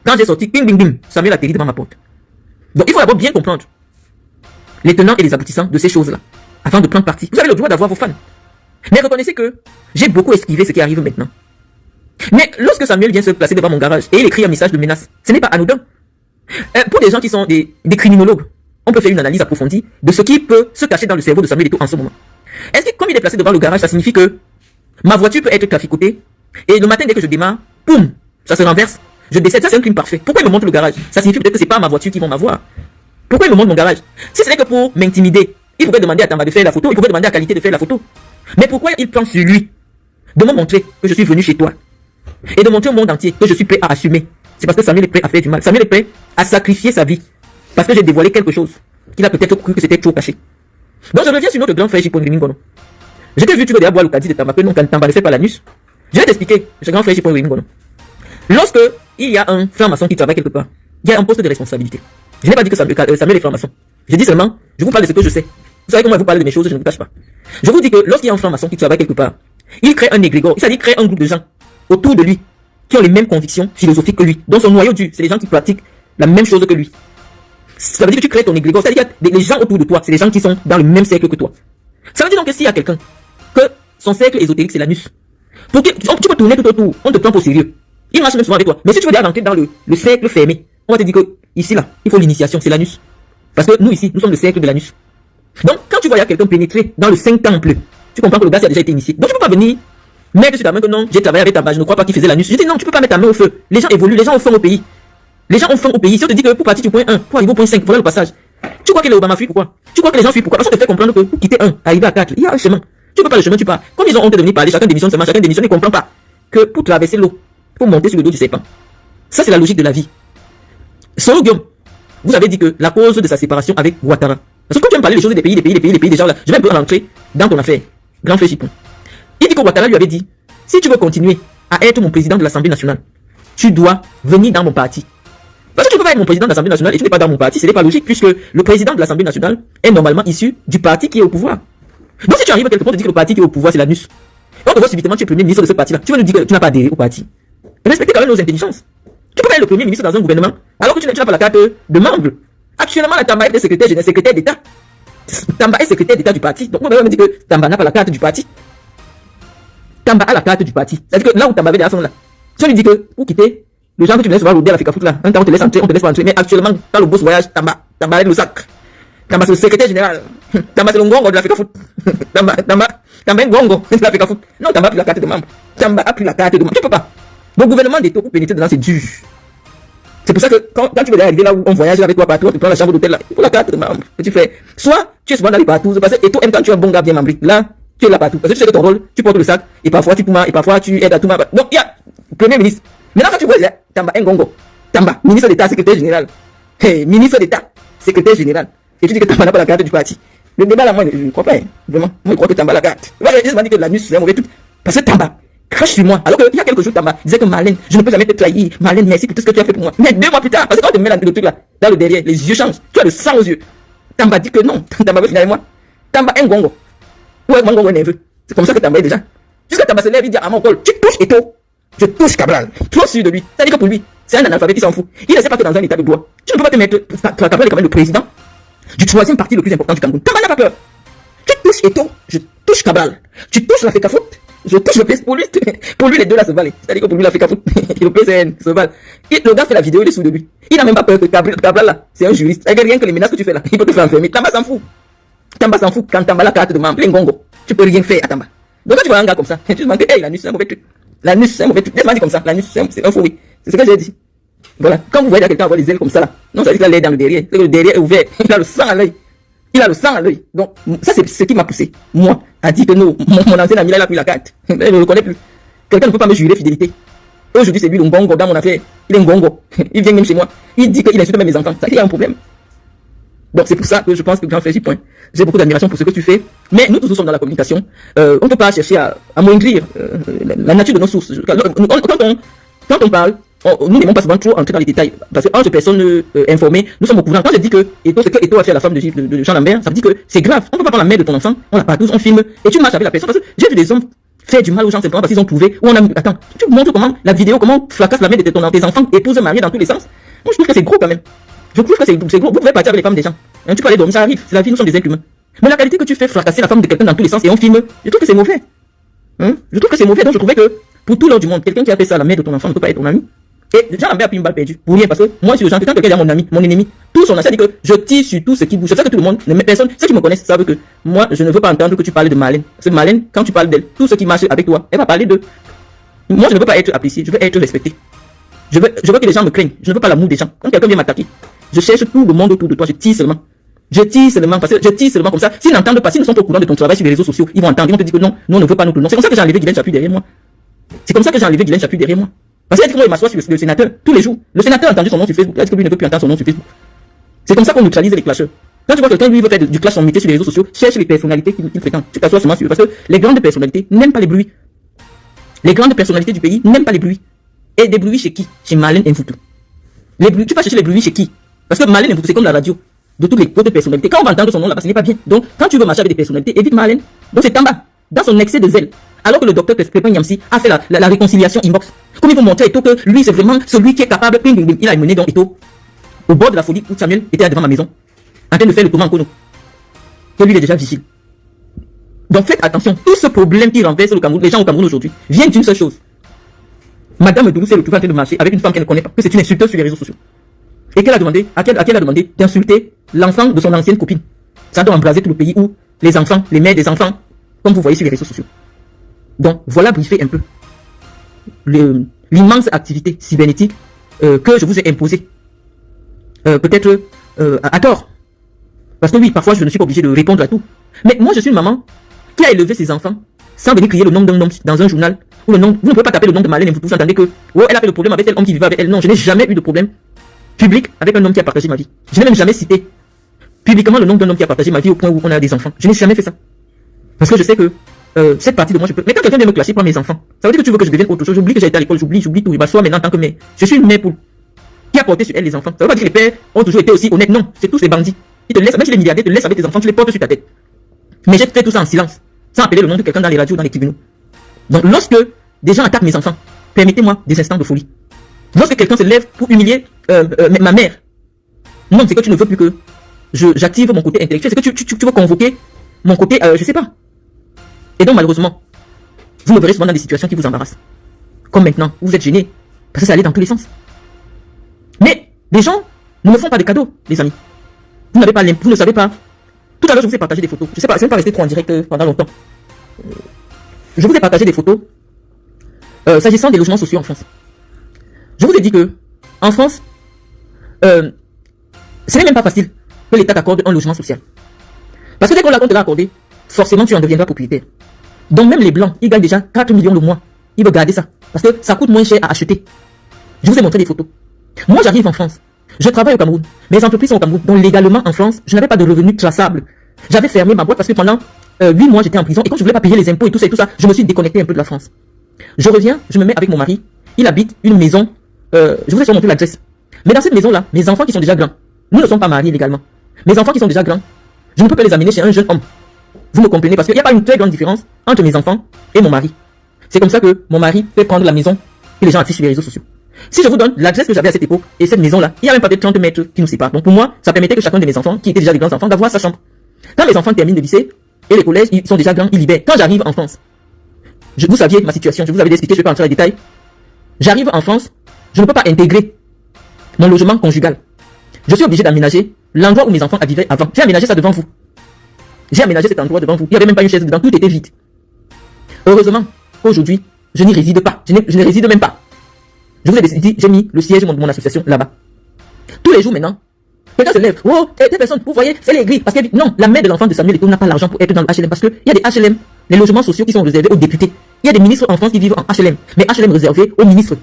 Quand j'ai sorti, bing, bing, bing, Samuel atterrit devant ma porte. Donc, il faut d'abord bien comprendre les tenants et les aboutissants de ces choses-là, avant de prendre parti. Vous avez le droit d'avoir vos fans. Mais reconnaissez que j'ai beaucoup esquivé ce qui arrive maintenant. Mais lorsque Samuel vient se placer devant mon garage et il écrit un message de menace, ce n'est pas anodin. Pour des gens qui sont des criminologues, on peut faire une analyse approfondie de ce qui peut se cacher dans le cerveau de Samuel Eto'o en ce moment. Est-ce que comme il est placé devant le garage, ça signifie que ma voiture peut être traficotée et le matin dès que je démarre, boum, ça se renverse, je décède, ça c'est un crime parfait. Pourquoi il me montre le garage? Ça signifie peut-être que c'est pas ma voiture qui vont m'avoir. Pourquoi il me montre mon garage? Si ce n'est que pour m'intimider, il pourrait demander à Tamba de faire la photo, il pourrait demander à Qualité de faire la photo. Mais pourquoi il prend sur lui de me montrer que je suis venu chez toi et de montrer au monde entier que je suis prêt à assumer? C'est parce que Samuel est prêt à faire du mal. Samuel est prêt à sacrifier sa vie parce que j'ai dévoilé quelque chose qu'il a peut-être cru que c'était trop caché. Donc je reviens sur notre grand frère Chipon Rimingono. Je t'ai vu, tu veux déjà boire le caddie de Tamba, que non, Tamba ne fait pas l'anus. Je vais t'expliquer, ce grand frère Chipon Rimingono. Lorsque il y a un franc-maçon qui travaille quelque part, il y a un poste de responsabilité. Je n'ai pas dit que Samuel est franc-maçon. Je dis seulement, je vous parle de ce que je sais. Vous savez comment je vous parle de mes choses, je ne vous cache pas. Je vous dis que lorsqu'il y a un franc-maçon qui travaille quelque part, il crée un égrégore, c'est-à-dire il crée un groupe de gens autour de lui qui ont les mêmes convictions philosophiques que lui. Donc son noyau dur, c'est les gens qui pratiquent la même chose que lui. Ça veut dire que tu crées ton égrégore, c'est-à-dire qu'il y a les gens autour de toi, c'est les gens qui sont dans le même cercle que toi. Ça veut dire donc que s'il y a quelqu'un, que son cercle ésotérique c'est l'anus, pour que tu peux tourner tout autour, on te prend pour sérieux. Il marche même souvent avec toi. Mais si tu veux déjà rentrer dans le cercle fermé, on va te dire que ici là, il faut l'initiation, c'est l'anus. Parce que nous ici, nous sommes le cercle de l'anus. Donc quand tu vois quelqu'un pénétrer dans le 5 temples, tu comprends que le gars a déjà été initié. Donc tu peux pas venir mettre sur ta main que non, j'ai travaillé avec Tamba, je ne crois pas qu'il faisait l'anus. Je dis non, tu peux pas mettre ta main au feu. Les gens évoluent, les gens ont faim au pays. Les gens ont faim au pays. Si on te dit que pour partir du point 1, pour arriver au point 5, voilà le passage. Tu crois que les Obama fuient pourquoi? Tu crois que les gens fuient pourquoi? Parce qu'on te fait comprendre que pour quitter 1, arriver à 4, il y a un chemin. Tu peux pas le chemin, tu pars. Comme ils ont honte de venir parler, chacun démissionne seulement, chacun démissionne, ils ne comprennent pas que pour traverser l'eau, pour monter sur le dos du serpent. Ça, c'est la logique de la vie. Solo Guillaume, vous avez dit que la cause de sa séparation avec Ouattara. Parce que quand tu aimes parler des choses des pays, des gens là, je vais un peu rentrer dans ton affaire. Grand frère Chipon. Il dit que Ouattara lui avait dit, si tu veux continuer à être mon président de l'Assemblée nationale, tu dois venir dans mon parti. Parce que tu peux pas être mon président de l'Assemblée nationale et tu n'es pas dans mon parti, ce n'est pas logique puisque le président de l'Assemblée nationale est normalement issu du parti qui est au pouvoir. Donc si tu arrives quelque part, on te dit que le parti qui est au pouvoir c'est l'anus. Et on te voit subitement, tu es premier ministre de ce parti-là. Tu vas nous dire que tu n'as pas adhéré au parti. Respectez quand même nos intelligences. Tu peux pas être le premier ministre dans un gouvernement alors que tu n'as pas la carte de membre. Actuellement, la Tamba est secrétaire d'État. Tamba est secrétaire d'État du parti. Donc on va me dire que Tamba n'a pas la carte du parti. Tamba a la carte du parti. C'est-à-dire que là où Tamba avait des affaires là, si on lui dit que pour quitter, le genre que tu laisses voir l'audier à la Fika Foot là, un temps on te laisse entrer, on te laisse pas entrer. Mais actuellement, dans le boss voyage, Tamba est le sac. Tamba c'est le secrétaire général. Tamba c'est le ngongo de la Fika Foot. Tamba est ngongo de la Fika Foot. Non, Tamba a pris la carte de membre. Tamba a pris la carte de membre. Tu peux pas. Le gouvernement d'État pour pénétrer dedans, c'est dur. C'est pour ça que quand tu veux arriver là où on voyage avec toi partout, tu prends la chambre d'hôtel là, il faut la carte de membre que tu fais. Soit tu es souvent dans les partout, parce que Eto'o aime quand tu es un bon gars bien membré. Là, tu es là partout. Parce que tu sais que ton rôle, tu portes le sac, et parfois tu poumas, et parfois tu aides à tout. Donc il y a Premier ministre. Maintenant quand tu vois là, Tamba Ngongo, Tamba, ministre d'État, secrétaire général. Hey, ministre d'État, secrétaire général. Et tu dis que Tamba n'a pas la carte du parti. Le débat là, moi, je ne crois pas, hein. Vraiment. Moi, je crois que Tamba a la carte. Voilà, je dis que l'anus, c'est un mauvais truc. Parce que Tamba crache sur moi. Alors qu'il y a quelques jours, Tamba disait que Marlène, je ne peux jamais te trahir. Marlène, merci pour tout ce que tu as fait pour moi. Mais 2 mois plus tard, parce que quand tu mets le truc là, dans le derrière, les yeux changent. Tu as le sang aux yeux. Tamba dit que non. Tamba veut finir avec moi. Tamba Ngongo. Ouais, Ngongo est nerveux. C'est comme ça que Tamba est déjà. Jusqu'à Tamba se lève, il dit à mon col, tu touches Eto'o. Je touche Cabral. Trop sûr de lui. C'est-à-dire que pour lui, c'est un analphabète, il s'en fout. Il ne sait pas que dans un état de droit, tu ne peux pas te mettre. Cabral est quand même le président du 3e parti le plus important du Cameroun. Tamba n'a pas peur. Tu touches Eto'o, je touche Cabral. Tu touches la Fika Foot, je touche le PS pour lui. Pour lui, les deux là se valent. C'est-à-dire que pour lui, la Fika Foot et le PSN se valent. Le gars fait la vidéo, il est sous de lui. Il n'a même pas peur que Cabral là, c'est un juriste. Avec rien que les menaces que tu fais là, il peut te faire enfermer. Tamba s'en fout. Tamba s'en fout. Quand Tamba la carte de membre, Ngongo, tu peux rien faire à Tamba. Donc quand tu vois un gars comme ça, tu te demandes que hey, l'anus c'est un mauvais truc. L'anus c'est un mauvais truc. Laisse-moi dire comme ça. L'anus c'est un fou, oui. C'est ce que j'ai dit. Voilà. Quand vous voyez quelqu'un avoir les ailes comme ça là, non, ça veut dire qu'il a l'air dans le derrière. Le derrière est ouvert. Il a le sang à l'œil. Il a le sang à l'œil. Donc, ça, c'est ce qui m'a poussé, moi, à dire que non, mon ancien ami là, il a pris la carte. Je ne le connais plus. Quelqu'un ne peut pas me jurer fidélité. Aujourd'hui, c'est lui le ngongo dans mon affaire. Il est ngongo. Il vient même chez moi. Il dit qu'il insulte même mes enfants. Ça, il y a un problème. Donc, c'est pour ça que je pense que grand frère J. J'ai beaucoup d'admiration pour ce que tu fais. Mais nous tous sommes dans la communication. On ne peut pas chercher à moindrir la nature de nos sources. Quand on parle, nous n'aimons pas souvent trop entrer dans les détails. Parce que entre personnes informées, nous sommes au courant. Quand je dis que ce que Eto'o a fait à la femme de Jean Lambert, ça veut dire que c'est grave. On ne peut pas prendre la mère de ton enfant, on la partouze, on filme, et tu marches avec la personne. Parce que j'ai vu des hommes faire du mal aux gens simplement parce qu'ils ont trouvé, ou on a mis, attends, tu montres comment, la vidéo, comment fracasse la mère de tes enfants, épouses mariées dans tous les sens. Moi, je trouve que c'est gros quand même. Je trouve que c'est gros. Vous pouvez partir avec les femmes des gens. Hein, tu peux aller dormir, ça arrive. C'est la vie, nous sommes des êtres humains. Mais la qualité que tu fais fracasser la femme de quelqu'un dans tous les sens et on filme, je trouve que c'est mauvais. Hein? Je trouve que c'est mauvais. Donc je trouvais que pour tout l'heure du monde, quelqu'un qui a fait ça à la mère de ton enfant ne peut pas être ton ami. Et Jean Lambert a pris une balle perdue. Pour rien, parce que moi, je suis le genre, quand quelqu'un est mon ami, mon ennemi, tout son ancien dit que je tire sur tout ce qui bouge. Je sais que tout le monde, personne, ceux qui me connaissent savent que moi, je ne veux pas entendre que tu parles de Marlène. Parce que Marlène, quand tu parles d'elle, tout ce qui marche avec toi, elle va parler de. Moi, je ne veux pas être apprécié, je veux être respecté. Je veux que les gens me craignent. Je ne veux pas l'amour des gens. Quand quelqu'un vient m'attaquer, je cherche tout le monde autour de toi, je tire seulement. Je tire seulement, parce que je tire seulement comme ça. S'ils n'entendent pas, s'ils ne sont pas au courant de ton travail sur les réseaux sociaux, ils vont entendre, ils vont te dire que non, nous on ne veut pas notre nom. C'est comme ça que j'ai enlevé Guylaine Chaput derrière moi. C'est comme ça que j'ai enlevé Guylaine Chaput derrière moi. Parce qu'il a dit que moi, il m'assoit sur le sénateur, tous les jours. Le sénateur a entendu son nom sur Facebook, il a dit que lui ne veut plus entendre son nom sur Facebook. C'est comme ça qu'on neutralise les clasheurs. Quand tu vois quelqu'un, lui, veut faire du clash en métier sur les réseaux sociaux, cherche les personnalités qu'il fréquente. Tu t'assois seulement sur eux. Parce que les grandes personnalités n'aiment pas les bruits. Les grandes personnalités du pays n'aiment pas les bruits. Et des bruits chez qui? Chez Marlène Mfoutou. Les bruits, tu vas chercher les bruits chez qui? Parce que Marlène Mfoutou, c'est comme la radio. De toutes les autres personnalités. Quand on va entendre son nom là-bas, ce n'est pas bien. Donc, quand tu veux marcher avec des personnalités, évite Marlène. Donc, c'est en bas. Dans son excès de zèle. Alors que le docteur Crépin Yamsi a fait la réconciliation inbox. Comme il faut montrer Eto que lui, c'est vraiment celui qui est capable. Il a mené donc Eto au bord de la folie où Samuel était devant ma maison. En train de faire le tour en Kono. Que lui, il est déjà vigile. Donc, faites attention. Tout ce problème qui renverse le Cameroun, les gens au Cameroun aujourd'hui, vient d'une seule chose. Madame Doulou s'est retrouvée en train de marcher avec une femme qu'elle ne connaît pas. Que c'est une insulteuse sur les réseaux sociaux. Et qu'elle a demandé, à qui elle a demandé d'insulter l'enfant de son ancienne copine. Ça doit embraser tout le pays où les enfants, les mères des enfants, comme vous voyez sur les réseaux sociaux. Donc, voilà briefer un peu l'immense activité cybernétique que je vous ai imposée. Peut-être à tort. Parce que oui, parfois je ne suis pas obligé de répondre à tout. Mais moi, je suis une maman qui a élevé ses enfants sans venir crier le nom d'un homme dans un journal. Ou le nom, vous ne pouvez pas taper le nom de Marlène Mfoutou, vous entendez que oh, elle a fait le problème avec tel homme qui vivait avec elle. Non, je n'ai jamais eu de problème public avec un homme qui a partagé ma vie. Je n'ai même jamais cité publiquement le nom d'un homme qui a partagé ma vie au point où on a des enfants. Je n'ai jamais fait ça. Parce que je sais que cette partie de moi, je peux. Mais quand quelqu'un vient me clasher pour mes enfants, ça veut dire que tu veux que je devienne autre chose. J'oublie que j'ai été à l'école, j'oublie tout. Je m'assois maintenant en tant que mère. Je suis une mère poule qui a porté sur elle les enfants. Ça veut pas dire que les pères ont toujours été aussi honnêtes. Non, c'est tous les bandits. Ils te laissent, même si les milliardaires te laissent avec tes enfants, tu les portes sur ta tête. Mais j'ai fait tout ça en silence, sans appeler le nom de quelqu'un dans les radios, dans les tribunaux. Donc lorsque des gens attaquent mes enfants, permettez-moi des instants de folie. Lorsque quelqu'un se lève pour humilier ma mère, non, c'est que tu ne veux plus que j'active mon côté intellectuel, c'est que tu veux convoquer mon côté, je sais pas. Et donc malheureusement, vous me verrez souvent dans des situations qui vous embarrassent. Comme maintenant, vous êtes gênés, parce que ça allait dans tous les sens. Mais les gens ne me font pas de cadeaux, les amis. Vous n'avez pas vous ne savez pas. Tout à l'heure, je vous ai partagé des photos. Je sais pas, je ne vais pas rester trop en direct pendant longtemps. Je vous ai partagé des photos s'agissant des logements sociaux en France. Je vous ai dit que en France, ce n'est même pas facile que l'État t'accorde un logement social. Parce que dès qu'on te l'a accordé, forcément tu en deviendras propriétaire. Donc même les Blancs, ils gagnent déjà 4 millions le mois. Ils veulent garder ça. Parce que ça coûte moins cher à acheter. Je vous ai montré des photos. Moi j'arrive en France. Je travaille au Cameroun. Mes entreprises sont au Cameroun. Donc légalement en France, je n'avais pas de revenus traçables. J'avais fermé ma boîte parce que pendant 8 mois j'étais en prison. Et quand je voulais pas payer les impôts et tout ça, je me suis déconnecté un peu de la France. Je reviens, je me mets avec mon mari. Il habite une maison. Je vous ai montré l'adresse. Mais dans cette maison-là, mes enfants qui sont déjà grands, nous ne sommes pas mariés légalement. Mes enfants qui sont déjà grands, je ne peux pas les amener chez un jeune homme. Vous me comprenez? Parce qu'il n'y a pas une très grande différence entre mes enfants et mon mari. C'est comme ça que mon mari fait prendre la maison que les gens affichent sur les réseaux sociaux. Si je vous donne l'adresse que j'avais à cette époque et cette maison-là, il n'y a même pas de 30 mètres qui nous séparent. Donc pour moi, ça permettait que chacun de mes enfants, qui étaient déjà des grands enfants, d'avoir sa chambre. Quand mes enfants terminent le lycée et les collèges, ils sont déjà grands, ils libèrent. Quand j'arrive en France, vous saviez ma situation, je vous avais expliqué, je ne vais pas entrer dans les détails. J'arrive en France, je ne peux pas intégrer mon logement conjugal. Je suis obligé d'aménager l'endroit où mes enfants vivaient avant. J'ai aménagé ça devant vous. J'ai aménagé cet endroit devant vous. Il n'y avait même pas une chaise dedans, tout était vide. Heureusement qu'aujourd'hui, je n'y réside pas. Je ne réside même pas. Je vous ai dit, j'ai mis le siège de mon association là-bas. Tous les jours maintenant, quelqu'un se lève. Oh, telle personne, vous voyez, c'est les grilles. Parce que non, la mère de l'enfant de Samuel Eto'o n'a pas l'argent pour être dans le HLM. Parce qu'il y a des HLM, les logements sociaux qui sont réservés aux députés. Il y a des ministres en France qui vivent en HLM. Mais HLM réservé aux ministres.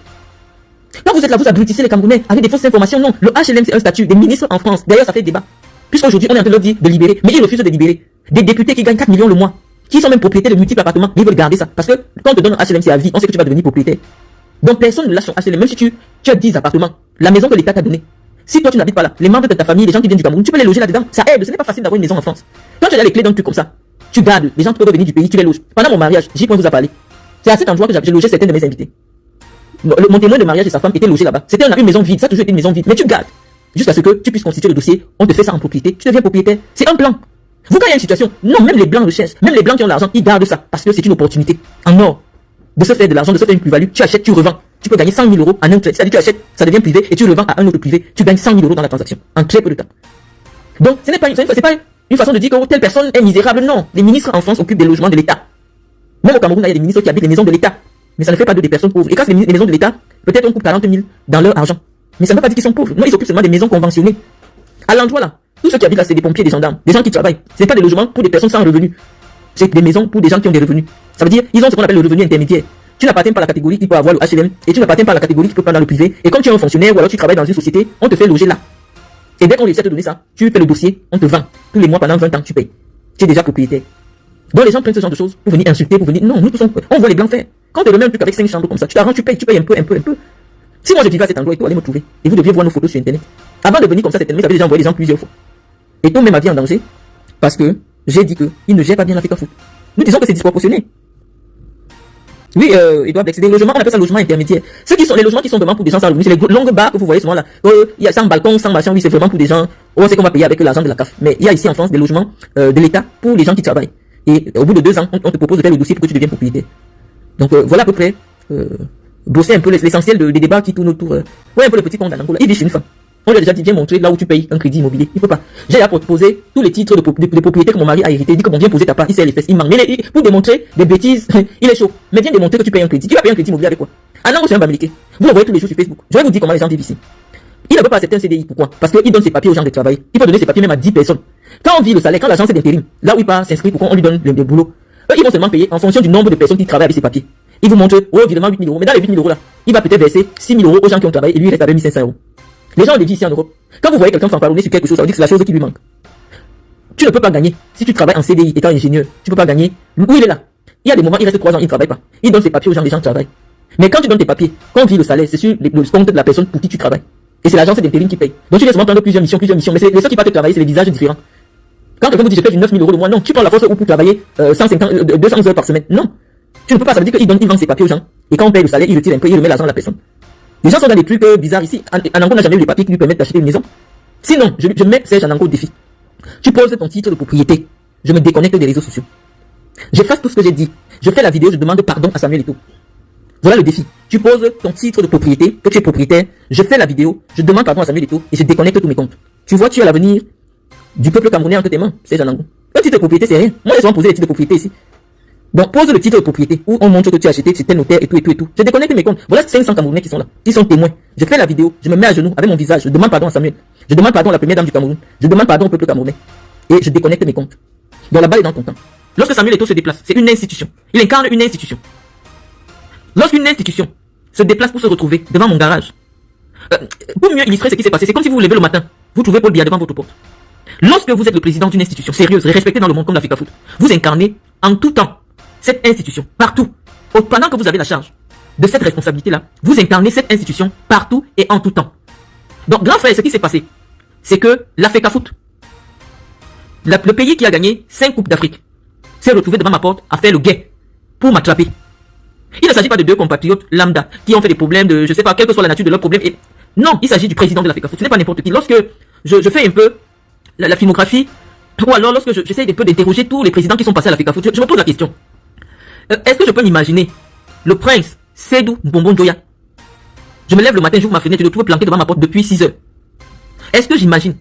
Quand vous êtes là, vous abrutissez les Camerounais avec des fausses informations. Non, le HLM c'est un statut des ministres en France. D'ailleurs, ça fait débat. Puisqu'aujourd'hui, on est en train de leur dire de libérer. Mais ils refusent de libérer. Des députés qui gagnent 4 millions le mois, qui sont même propriétaires de multiples appartements, mais ils veulent garder ça. Parce que quand on te donne un HLM, c'est à vie. On sait que tu vas devenir propriétaire. Donc personne ne lâche son HLM. Même si tu as 10 appartements, la maison que l'État t'a donnée. Si toi tu n'habites pas là, les membres de ta famille, les gens qui viennent du Cameroun, tu peux les loger là-dedans. Ça aide. Ce n'est pas facile d'avoir une maison en France. Quand tu as les clés d'un truc comme ça, tu gardes. Les gens peuvent venir du pays, tu les loges. Pendant mon mariage, J. vous a parlé. C'est à cet endroit que j'ai logé certains de mes invités. Mon témoin de mariage et sa femme étaient logés là-bas. C'était une maison vide, ça a toujours été une maison vide. Mais tu gardes. Jusqu'à ce que tu puisses constituer le dossier, on te fait ça en propriété, tu deviens propriétaire. C'est un plan. Vous, quand il y a une situation, non, même les blancs recherchent, même les blancs qui ont l'argent, ils gardent ça, parce que c'est une opportunité. En or, de se faire de l'argent, de se faire une plus-value, tu achètes, tu revends. Tu peux gagner 100 000 euros en un trade. C'est-à-dire, tu achètes, ça devient privé, et tu revends à un autre privé. Tu gagnes 100 000 euros dans la transaction, en très peu de temps. Donc, ce n'est pas une façon de dire que telle personne est misérable. Non. Les ministres en France occupent des logements de l'État. Même au Cameroun, il y a des ministres qui habitent les maisons de l'État. Mais ça ne fait pas d'eux des personnes pauvres. Et quand c'est les maisons de l'État, peut-être on coupe 40 000 dans leur argent. Mais ça ne veut pas dire qu'ils sont pauvres. Non, ils s'occupent seulement des maisons conventionnées. À l'endroit là, tous ceux qui habitent là, c'est des pompiers, des gendarmes, des gens qui travaillent. Ce n'est pas des logements pour des personnes sans revenus. C'est des maisons pour des gens qui ont des revenus. Ça veut dire, ils ont ce qu'on appelle le revenu intermédiaire. Tu n'appartiens pas à la catégorie qui peut avoir le HLM, et tu n'appartiens pas à la catégorie qui peut prendre dans le privé. Et comme tu es un fonctionnaire ou alors tu travailles dans une société, on te fait loger là. Et dès qu'on essaie de te donner ça, tu fais le dossier, on te vend. Tous les mois pendant 20 ans, tu payes. Tu es déjà propriétaire. Donc les gens prennent ce genre de choses pour venir insulter, pour venir. Non, nous tous on voit les blancs faire. Quand tu remets un truc avec 5 chambres comme ça, tu t'arranges, tu payes un peu. Si moi je vivais à cet endroit et toi allez me trouver, et vous deviez voir nos photos sur internet. Avant de venir comme ça, cette année, j'avais déjà envoyé des gens plusieurs fois. Et tout met ma vie en danger parce que j'ai dit qu'il ne gère pas bien l'Africa Foot. Nous disons que c'est disproportionné. Oui, Edouard Blex, c'est des logements, on appelle ça logement intermédiaire. Les logements qui sont vraiment pour des gens sans revenus, c'est les longues barres que vous voyez souvent là. Il y a sans balcon, sans machin, oui, c'est vraiment pour des gens. On sait qu'on va payer avec l'argent de la CAF. Mais il y a ici en France des logements de l'État pour les gens qui travaillent. Et au bout de 2 ans, on te propose de faire le dossier pour que tu deviennes propriétaire. Donc voilà à peu près, bosser un peu l'essentiel des débats qui tournent autour. Ouais, un peu le petit compte d'Anangola. Il dit chez une femme. On lui a déjà dit, viens montrer là où tu payes un crédit immobilier. Il peut pas. J'ai déjà proposé tous les titres de propriété que mon mari a hérité. Il dit que bon, viens poser ta part, il serre les fesses, il manque. Mais pour démontrer des bêtises, il est chaud. Mais viens démontrer que tu payes un crédit. Tu vas payer un crédit immobilier avec quoi? Anango, c'est un bamileke. Vous le voyez tous les jours sur Facebook. Je vais vous dire comment les gens vivent ici. Il ne peut pas accepter un CDI. Pourquoi? Parce qu'il donne ses papiers aux gens de travail. Il peut donner ses papiers même à 10 personnes. Quand on vit le salaire, quand l'agence est d'intérim, là où il part s'inscrit, pourquoi on lui donne le boulot? Eux, ils vont seulement payer en fonction du nombre de personnes qui travaillent avec ses papiers. Ils vous montrent, oh, évidemment 8 000 euros. Mais dans les 8 000 euros là, il va peut-être verser 6 000 euros aux gens qui ont travaillé et lui, il reste avec 1 500 euros. Les gens le disent ici en Europe. Quand vous voyez quelqu'un fanfaronner sur quelque chose, ça veut dire que c'est la chose qui lui manque. Tu ne peux pas gagner. Si tu travailles en CDI étant ingénieur, tu ne peux pas gagner. Où il est là? Il y a des moments, il reste 3 ans, il ne travaille pas. Il donne ses papiers aux gens, les gens travaillent. Mais quand tu donnes tes papiers, quand on vit le salaire, c'est sur le compte de la personne pour qui tu travailles. Et c'est l'agence d'intérim qui paye. Donc tu laisses prendre plusieurs missions. Mais c'est les ceux qui partent travailler, c'est les visages différents. Quand quelqu'un vous dit je fais du 9 000 euros le mois, non, tu prends la force ou pour travailler 200 heures par semaine. Non. Tu ne peux pas, ça veut dire qu'il vend ses papiers aux gens. Et quand on paye le salaire, il retire un peu, il remet l'argent à la personne. Les gens sont dans des trucs bizarres ici. Anango n'a jamais eu les papiers qui lui permettent d'acheter une maison. Sinon, je mets Serge Anango au défi. Tu poses ton titre de propriété. Je me déconnecte des réseaux sociaux. J'efface tout ce que j'ai dit. Je fais la vidéo, je demande pardon à Samuel Eto'o. Voilà le défi. Tu poses ton titre de propriété, que tu es propriétaire. Je fais la vidéo, je demande pardon à Samuel Eto'o et je déconnecte tous mes comptes. Tu vois, tu as l'avenir du peuple camerounais entre tes mains, Serge Anango. Un titre de propriété, c'est rien. Moi, laisse-moi poser les titres de propriété ici. Donc, pose le titre de propriété où on montre que tu as acheté, c'est tel notaire et tout. Je déconnecte mes comptes. Voilà 500 Camerounais qui sont là. Ils sont témoins. Je fais la vidéo, je me mets à genoux avec mon visage. Je demande pardon à Samuel. Je demande pardon à la première dame du Cameroun. Je demande pardon au peuple camerounais. Et je déconnecte mes comptes. Donc, la balle est dans ton camp. Lorsque Samuel Eto'o se déplace, c'est une institution. Il incarne une institution. Lorsqu'une institution se déplace pour se retrouver devant mon garage, pour mieux illustrer ce qui s'est passé, c'est comme si vous vous levez le matin, vous trouvez Paul Biya devant votre porte. Lorsque vous êtes le président d'une institution sérieuse, respectée dans le monde comme l'Africa Foot, vous incarnez en tout temps cette institution, partout. Pendant que vous avez la charge de cette responsabilité-là, vous incarnez cette institution partout et en tout temps. Donc, grand frère, ce qui s'est passé, c'est que l'Africa Foot, le pays qui a gagné 5 Coupes d'Afrique, s'est retrouvé devant ma porte à faire le guet pour m'attraper. Il ne s'agit pas de 2 compatriotes lambda qui ont fait des problèmes de, je sais pas, quelle que soit la nature de leurs problèmes. Et non, il s'agit du président de l'Africa Foot. Ce n'est pas n'importe qui. Lorsque je fais un peu la filmographie, ou alors lorsque j'essaie un peu d'interroger tous les présidents qui sont passés à l'Africa Foot, je me pose la question. Est-ce que je peux m'imaginer le prince Sédou Bonbon Joya? Je me lève le matin, j'ouvre ma fenêtre, je le trouve planqué devant ma porte depuis 6 heures. Est-ce que j'imagine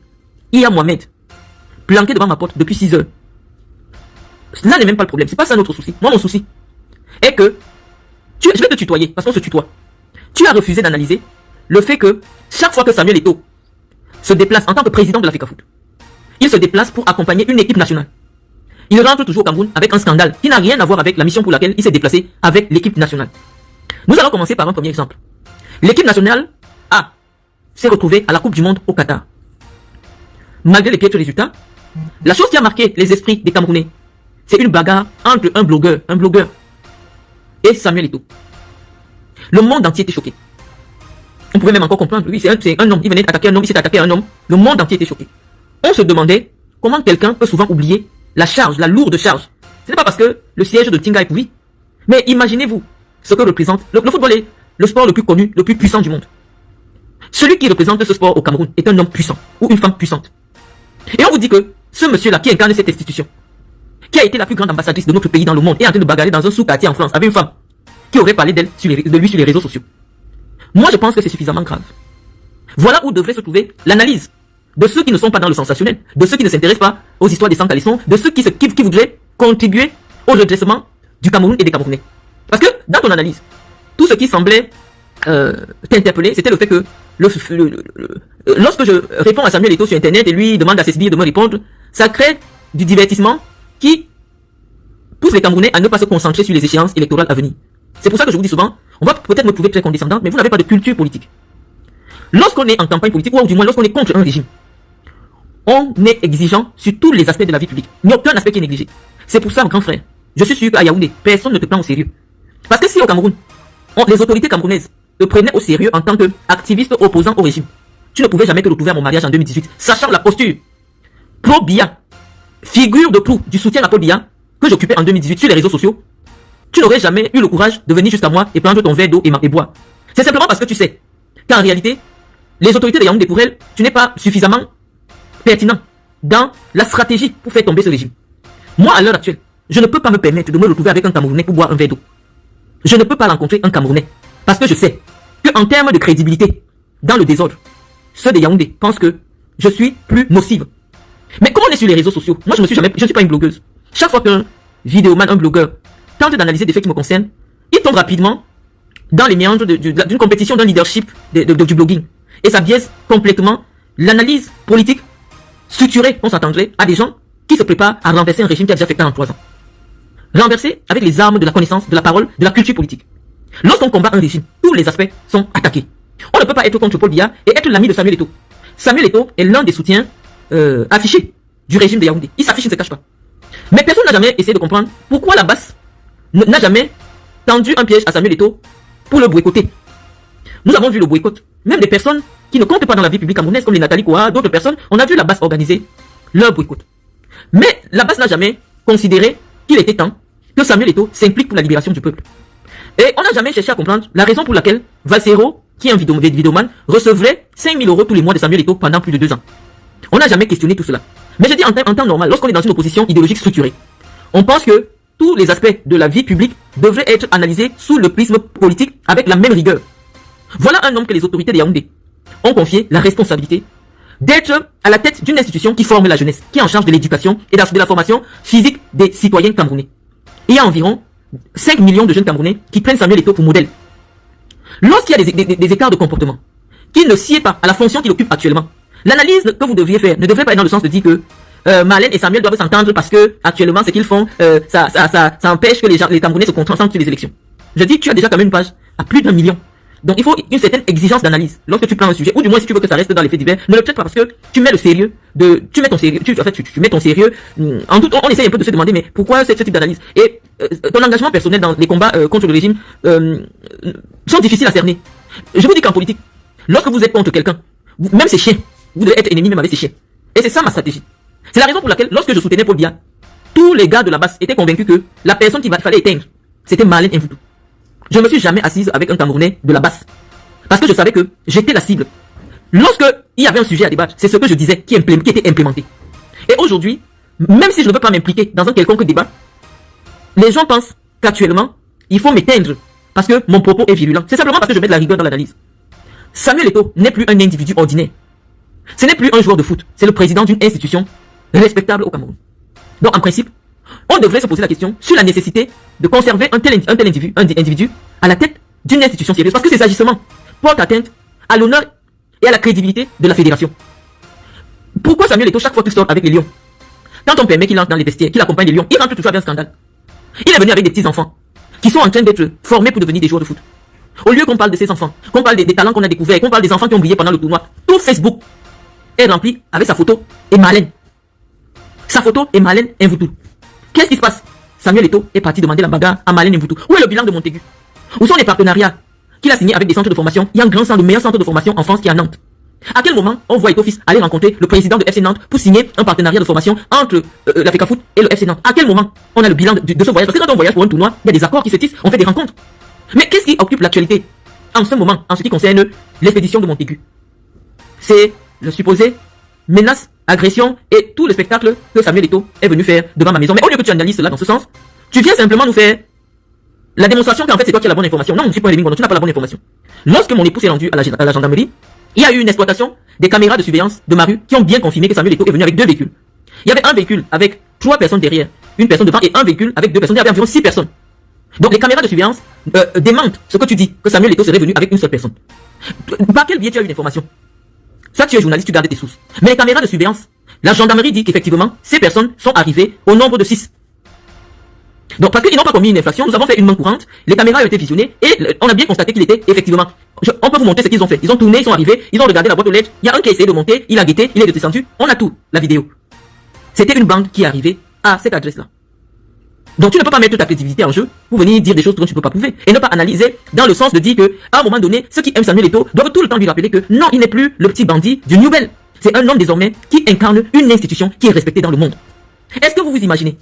Iya Mohamed planqué devant ma porte depuis 6 heures? Là n'est même pas le problème. C'est pas ça notre souci. Moi, mon souci est que je vais te tutoyer, parce qu'on se tutoie. Tu as refusé d'analyser le fait que chaque fois que Samuel Eto'o se déplace en tant que président de l'Africa Foot, il se déplace pour accompagner une équipe nationale. Il rentre toujours au Cameroun avec un scandale qui n'a rien à voir avec la mission pour laquelle il s'est déplacé avec l'équipe nationale. Nous allons commencer par un premier exemple. L'équipe nationale s'est retrouvée à la Coupe du Monde au Qatar. Malgré les piètres résultats, la chose qui a marqué les esprits des Camerounais, c'est une bagarre entre un blogueur et Samuel Eto'o. Le monde entier était choqué. On pouvait même encore comprendre, oui, c'est un homme, il venait attaquer un homme, il s'est attaqué à un homme. Le monde entier était choqué. On se demandait comment quelqu'un peut souvent oublier la charge, la lourde charge. Ce n'est pas parce que le siège de Tinga est pourri, mais imaginez-vous, ce que représente... Le football est le sport le plus connu, le plus puissant du monde. Celui qui représente ce sport au Cameroun est un homme puissant ou une femme puissante. Et on vous dit que ce monsieur-là qui incarne cette institution, qui a été la plus grande ambassadrice de notre pays dans le monde, est en train de bagarrer dans un sous-quartier en France avec une femme qui aurait parlé de lui sur les réseaux sociaux. Moi, je pense que c'est suffisamment grave. Voilà où devrait se trouver l'analyse de ceux qui ne sont pas dans le sensationnel, de ceux qui ne s'intéressent pas aux histoires des sans-calissons, de ceux qui voudraient contribuer au redressement du Cameroun et des Camerounais. Parce que, dans ton analyse, tout ce qui semblait t'interpeller, c'était le fait que lorsque je réponds à Samuel Eto'o sur Internet et lui demande à Cécile de me répondre, ça crée du divertissement qui pousse les Camerounais à ne pas se concentrer sur les échéances électorales à venir. C'est pour ça que je vous dis souvent, on va peut-être me trouver très condescendant, mais vous n'avez pas de culture politique. Lorsqu'on est en campagne politique, ou du moins lorsqu'on est contre un régime, on est exigeant sur tous les aspects de la vie publique. Il n'y a aucun aspect qui est négligé. C'est pour ça, grand frère, je suis sûr qu'à Yaoundé, personne ne te prend au sérieux. Parce que si au Cameroun, les autorités camerounaises te prenaient au sérieux en tant qu'activiste opposant au régime, tu ne pouvais jamais te retrouver à mon mariage en 2018, sachant la posture pro-Biya, figure de proue du soutien à Paul Biya, que j'occupais en 2018 sur les réseaux sociaux. Tu n'aurais jamais eu le courage de venir jusqu'à moi et prendre ton verre d'eau et boire. C'est simplement parce que tu sais qu'en réalité, les autorités de Yaoundé, pour elles, tu n'es pas suffisamment pertinent dans la stratégie pour faire tomber ce régime. Moi, à l'heure actuelle, je ne peux pas me permettre de me retrouver avec un Camerounais pour boire un verre d'eau. Je ne peux pas rencontrer un Camerounais parce que je sais qu'en termes de crédibilité, dans le désordre, ceux de Yaoundé pensent que je suis plus nocive. Mais comme on est sur les réseaux sociaux, moi je ne suis pas une blogueuse. Chaque fois qu'un vidéoman, un blogueur, tente d'analyser des faits qui me concernent, il tombe rapidement dans les méandres d'une compétition, d'un leadership du blogging. Et ça biaise complètement l'analyse politique structurée, on s'attendrait, à des gens qui se préparent à renverser un régime qui a déjà fait 43 ans. Renverser avec les armes de la connaissance, de la parole, de la culture politique. Lorsqu'on combat un régime, tous les aspects sont attaqués. On ne peut pas être contre Paul Biya et être l'ami de Samuel Eto'o. Samuel Eto'o est l'un des soutiens affichés du régime de Yaoundé. Il s'affiche, il ne se cache pas. Mais personne n'a jamais essayé de comprendre pourquoi la base n'a jamais tendu un piège à Samuel Eto'o pour le boycotter. Nous avons vu le boycott. Même des personnes qui ne comptent pas dans la vie publique camerounaise, comme les Nathalie Koa, d'autres personnes, on a vu la base organiser leur boycott. Mais la base n'a jamais considéré qu'il était temps que Samuel Eto'o s'implique pour la libération du peuple. Et on n'a jamais cherché à comprendre la raison pour laquelle Valsero, qui est un vidéoman, recevrait 5 000 € tous les mois de Samuel Eto'o pendant plus de 2 ans. On n'a jamais questionné tout cela. Mais je dis en temps normal, lorsqu'on est dans une opposition idéologique structurée, on pense que tous les aspects de la vie publique devraient être analysés sous le prisme politique avec la même rigueur. Voilà un homme que les autorités de Yaoundé ont confié la responsabilité d'être à la tête d'une institution qui forme la jeunesse, qui est en charge de l'éducation et de la formation physique des citoyens camerounais. Il y a environ 5 millions de jeunes Camerounais qui prennent Samuel Eto'o pour modèle. Lorsqu'il y a des écarts de comportement qui ne sied pas à la fonction qu'il occupe actuellement, l'analyse que vous devriez faire ne devrait pas être dans le sens de dire que Marlène et Samuel doivent s'entendre parce que actuellement ce qu'ils font, ça empêche que les Camerounais se concentrent sur les élections. Je dis, tu as déjà quand même une page à plus d'1 million. Donc il faut une certaine exigence d'analyse lorsque tu prends un sujet, ou du moins si tu veux que ça reste dans les faits divers, ne le traite pas parce que tu mets le sérieux tu mets ton sérieux. En tout, on essaye un peu de se demander mais pourquoi ce type d'analyse. Et ton engagement personnel dans les combats contre le régime sont difficiles à cerner. Je vous dis qu'en politique, lorsque vous êtes contre quelqu'un, même ses chiens, vous devez être ennemi même avec ses chiens. Et c'est ça ma stratégie. C'est la raison pour laquelle lorsque je soutenais Paul Biya, tous les gars de la base étaient convaincus que la personne qu'il fallait éteindre, c'était Marlène Mvutu. Je ne me suis jamais assise avec un Camerounais de la basse. Parce que je savais que j'étais la cible. Lorsque il y avait un sujet à débattre, c'est ce que je disais qui était implémenté. Et aujourd'hui, même si je ne veux pas m'impliquer dans un quelconque débat, les gens pensent qu'actuellement, il faut m'éteindre parce que mon propos est virulent. C'est simplement parce que je mets de la rigueur dans l'analyse. Samuel Eto'o n'est plus un individu ordinaire. Ce n'est plus un joueur de foot. C'est le président d'une institution respectable au Cameroun. Donc en principe, on devrait se poser la question sur la nécessité de conserver un tel individu à la tête d'une institution sérieuse. Parce que ces agissements portent atteinte à l'honneur et à la crédibilité de la fédération. Pourquoi Samuel Eto'o, chaque fois qu'il sort avec les lions, quand on permet qu'il entre dans les vestiaires, qu'il accompagne les lions, il rentre toujours avec un scandale. Il est venu avec des petits enfants qui sont en train d'être formés pour devenir des joueurs de foot. Au lieu qu'on parle de ces enfants, qu'on parle des talents qu'on a découverts, qu'on parle des enfants qui ont brillé pendant le tournoi, tout Facebook est rempli avec sa photo et Marlène. Sa photo et Marlène Mvutu. Qu'est-ce qui se passe? Samuel Eto'o est parti demander la bagarre à Marlène Mvutu. Où est le bilan de Montaigu? Où sont les partenariats qu'il a signés avec des centres de formation? Il y a un grand centre, le meilleur centre de formation en France qui est à Nantes. À quel moment on voit Eto'o fils aller rencontrer le président de FC Nantes pour signer un partenariat de formation entre la FECAFOOT et le FC Nantes? À quel moment on a le bilan de ce voyage? Parce que quand on voyage pour un tournoi, il y a des accords qui se tissent, on fait des rencontres. Mais qu'est-ce qui occupe l'actualité en ce moment, en ce qui concerne l'expédition de Montaigu? C'est le supposé menace, agression et tout le spectacle que Samuel Eto'o est venu faire devant ma maison. Mais au lieu que tu analyses cela dans ce sens, tu viens simplement nous faire la démonstration qu'en fait c'est toi qui as la bonne information. Non, je ne suis pas un tu n'as pas la bonne information. Lorsque mon époux s'est rendu à la gendarmerie, il y a eu une exploitation des caméras de surveillance de ma rue qui ont bien confirmé que Samuel Eto'o est venu avec 2 véhicules. Il y avait un véhicule avec 3 personnes derrière, une personne devant et un véhicule avec 2 personnes. Il y avait environ 6 personnes. Donc les caméras de surveillance démentent ce que tu dis, que Samuel Eto'o serait venu avec une seule personne. Par quel biais tu as eu l'information? Soit tu es journaliste, tu gardes tes sources. Mais les caméras de surveillance, la gendarmerie dit qu'effectivement, ces personnes sont arrivées au nombre de 6. Donc parce qu'ils n'ont pas commis une infraction, nous avons fait une main courante, les caméras ont été visionnées et on a bien constaté qu'il était effectivement... on peut vous montrer ce qu'ils ont fait. Ils ont tourné, ils sont arrivés, ils ont regardé la boîte aux lettres, il y a un qui a essayé de monter, il a guetté, il est descendu, on a tout, la vidéo. C'était une bande qui est arrivée à cette adresse-là. Donc tu ne peux pas mettre ta crédibilité en jeu pour venir dire des choses dont tu ne peux pas prouver et ne pas analyser dans le sens de dire que à un moment donné, ceux qui aiment Samuel Eto'o doivent tout le temps lui rappeler que non, il n'est plus le petit bandit du New Bell. C'est un homme désormais qui incarne une institution qui est respectée dans le monde. Est-ce que vous vous imaginez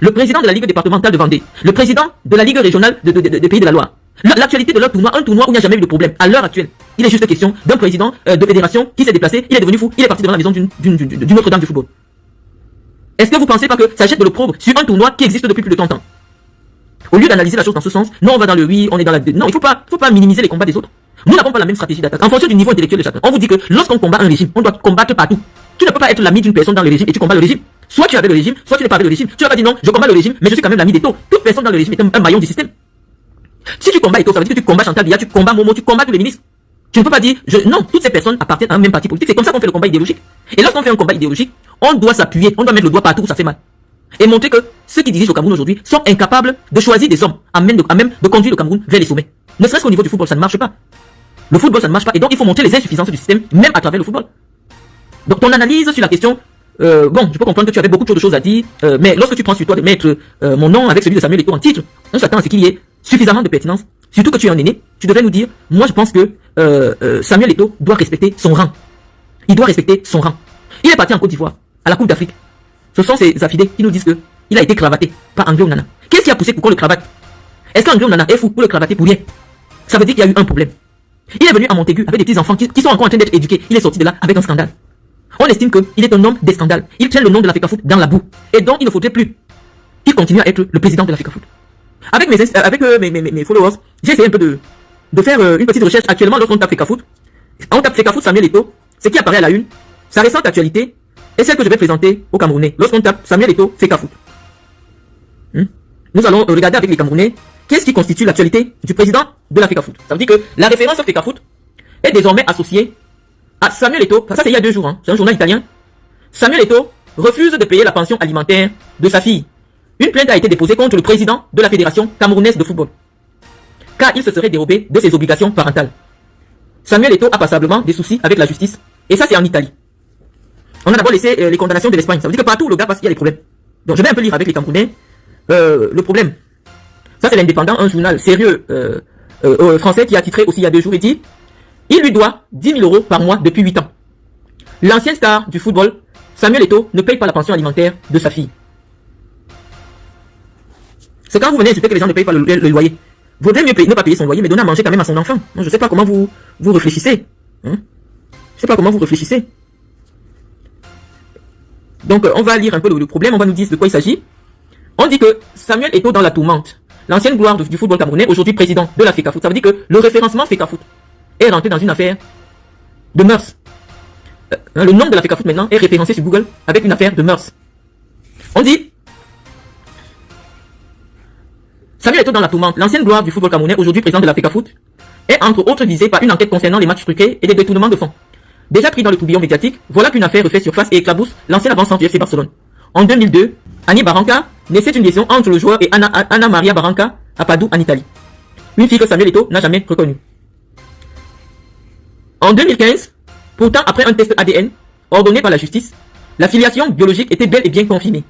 le président de la Ligue départementale de Vendée, le président de la Ligue régionale de Pays de la Loire, l'actualité de leur tournoi, un tournoi où il n'y a jamais eu de problème à l'heure actuelle. Il est juste question d'un président de fédération qui s'est déplacé, il est devenu fou, il est parti devant la maison d'une autre dame du football. Est-ce que vous pensez pas que ça jette de l'opprobre sur un tournoi qui existe depuis plus de 30 ans? Au lieu d'analyser la chose dans ce sens, non, on va dans le oui, on est dans la... Non, il faut pas minimiser les combats des autres. Nous n'avons pas la même stratégie d'attaque. En fonction du niveau intellectuel de chacun, on vous dit que lorsqu'on combat un régime, on doit combattre partout. Tu ne peux pas être l'ami d'une personne dans le régime et tu combats le régime. Soit tu es avec le régime, soit tu n'es pas avec le régime. Tu n'as pas dit non, je combats le régime, mais je suis quand même l'ami d'Eto'o. Toute personne dans le régime est un maillon du système. Si tu combats Eto'o, ça veut dire que tu combats Chantal Biya, tu combats Momo, tu combats tous les ministres. Tu ne peux pas dire, non, toutes ces personnes appartiennent à un même parti politique. C'est comme ça qu'on fait le combat idéologique. Et lorsqu'on fait un combat idéologique, on doit s'appuyer, on doit mettre le doigt partout où ça fait mal. Et montrer que ceux qui dirigent le Cameroun aujourd'hui sont incapables de choisir des hommes à même de conduire le Cameroun vers les sommets. Ne serait-ce qu'au niveau du football, ça ne marche pas. Le football, ça ne marche pas. Et donc, il faut montrer les insuffisances du système, même à travers le football. Donc, ton analyse sur la question, bon, je peux comprendre que tu avais beaucoup trop de choses à dire, mais lorsque tu prends sur toi de mettre mon nom avec celui de Samuel Eto'o en titre, on s'attend à ce qu'il y ait suffisamment de pertinence. Surtout que tu es un aîné, tu devrais nous dire, moi je pense que Samuel Eto'o doit respecter son rang. Il doit respecter son rang. Il est parti en Côte d'Ivoire, à la Coupe d'Afrique. Ce sont ces affidés qui nous disent que il a été cravaté par André Onana. Qu'est-ce qui a poussé pour qu'on le cravate? Est-ce qu'André Onana est fou pour le cravater pour rien? Ça veut dire qu'il y a eu un problème. Il est venu à Montaigu avec des petits enfants qui sont encore en train d'être éduqués. Il est sorti de là avec un scandale. On estime qu'il est un homme des scandales. Il tient le nom de la FECAFOOT dans la boue. Et donc il ne faudrait plus qu'il continue à être le président de la FECAFOOT. Avec mes followers, j'ai essayé un peu de faire une petite recherche. Actuellement, lorsqu'on tape FECAFOOT, on tape FECAFOOT Samuel Eto'o, ce qui apparaît à la une, sa récente actualité est celle que je vais présenter aux Camerounais. Lorsqu'on tape Samuel Eto'o FECAFOOT, nous allons regarder avec les Camerounais qu'est-ce qui constitue l'actualité du président de la FECAFOOT. Ça veut dire que la référence FECAFOOT est désormais associée à Samuel Eto'o. Ça c'est il y a 2 jours, hein. C'est un journal italien. Samuel Eto'o refuse de payer la pension alimentaire de sa fille. Une plainte a été déposée contre le président de la Fédération camerounaise de football, car il se serait dérobé de ses obligations parentales. Samuel Eto'o a passablement des soucis avec la justice, et ça c'est en Italie. On a d'abord laissé les condamnations de l'Espagne. Ça veut dire que partout où le gars passe, il y a des problèmes. Donc je vais un peu lire avec les Camerounais le problème. Ça c'est l'Indépendant, un journal sérieux français qui a titré aussi il y a 2 jours et dit il lui doit 10 000 € par mois depuis 8 ans. L'ancien star du football, Samuel Eto'o, ne paye pas la pension alimentaire de sa fille. C'est quand vous venez insulter que les gens ne payent pas le loyer. Vaudrait mieux ne pas payer son loyer, mais donner à manger quand même à son enfant. Je ne sais pas comment vous réfléchissez. Je ne sais pas comment vous réfléchissez. Donc, on va lire un peu le problème, on va nous dire de quoi il s'agit. On dit que Samuel Eto'o dans la tourmente. L'ancienne gloire du football camerounais, aujourd'hui président de la FECAFOOT. Ça veut dire que le référencement FECAFOOT est rentré dans une affaire de mœurs. Le nom de la FECAFOOT maintenant est référencé sur Google avec une affaire de mœurs. On dit Samuel Eto'o dans la tourmente. L'ancienne gloire du football camerounais, aujourd'hui président de la FECAFOOT, est entre autres visée par une enquête concernant les matchs truqués et les détournements de fonds. Déjà pris dans le tourbillon médiatique, voilà qu'une affaire refait surface et éclabousse l'ancien avant-centre du FC Barcelone. En 2002, Annie Barranca naissait une liaison entre le joueur et Anna Maria Barranca à Padoue en Italie. Une fille que Samuel Eto'o n'a jamais reconnue. En 2015, pourtant après un test ADN ordonné par la justice, la filiation biologique était bel et bien confirmée.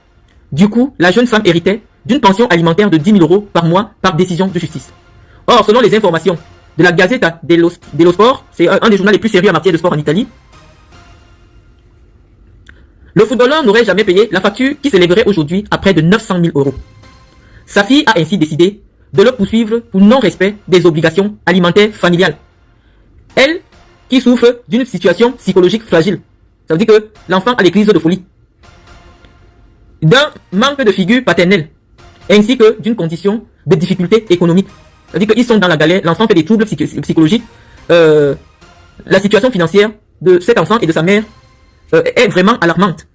Du coup, la jeune femme héritait d'une pension alimentaire de 10 000 € par mois par décision de justice. Or, selon les informations de la Gazzetta dello Sport, c'est un des journaux les plus sérieux en matière de sport en Italie, le footballeur n'aurait jamais payé la facture qui s'élèverait aujourd'hui à près de 900 000 €. Sa fille a ainsi décidé de le poursuivre pour non-respect des obligations alimentaires familiales. Elle, qui souffre d'une situation psychologique fragile. Ça veut dire que l'enfant a des crises de folie. D'un manque de figure paternelle, ainsi que d'une condition de difficulté économique. Ça veut dire qu'ils sont dans la galère, l'enfant fait des troubles psychologiques. La situation financière de cet enfant et de sa mère est vraiment alarmante.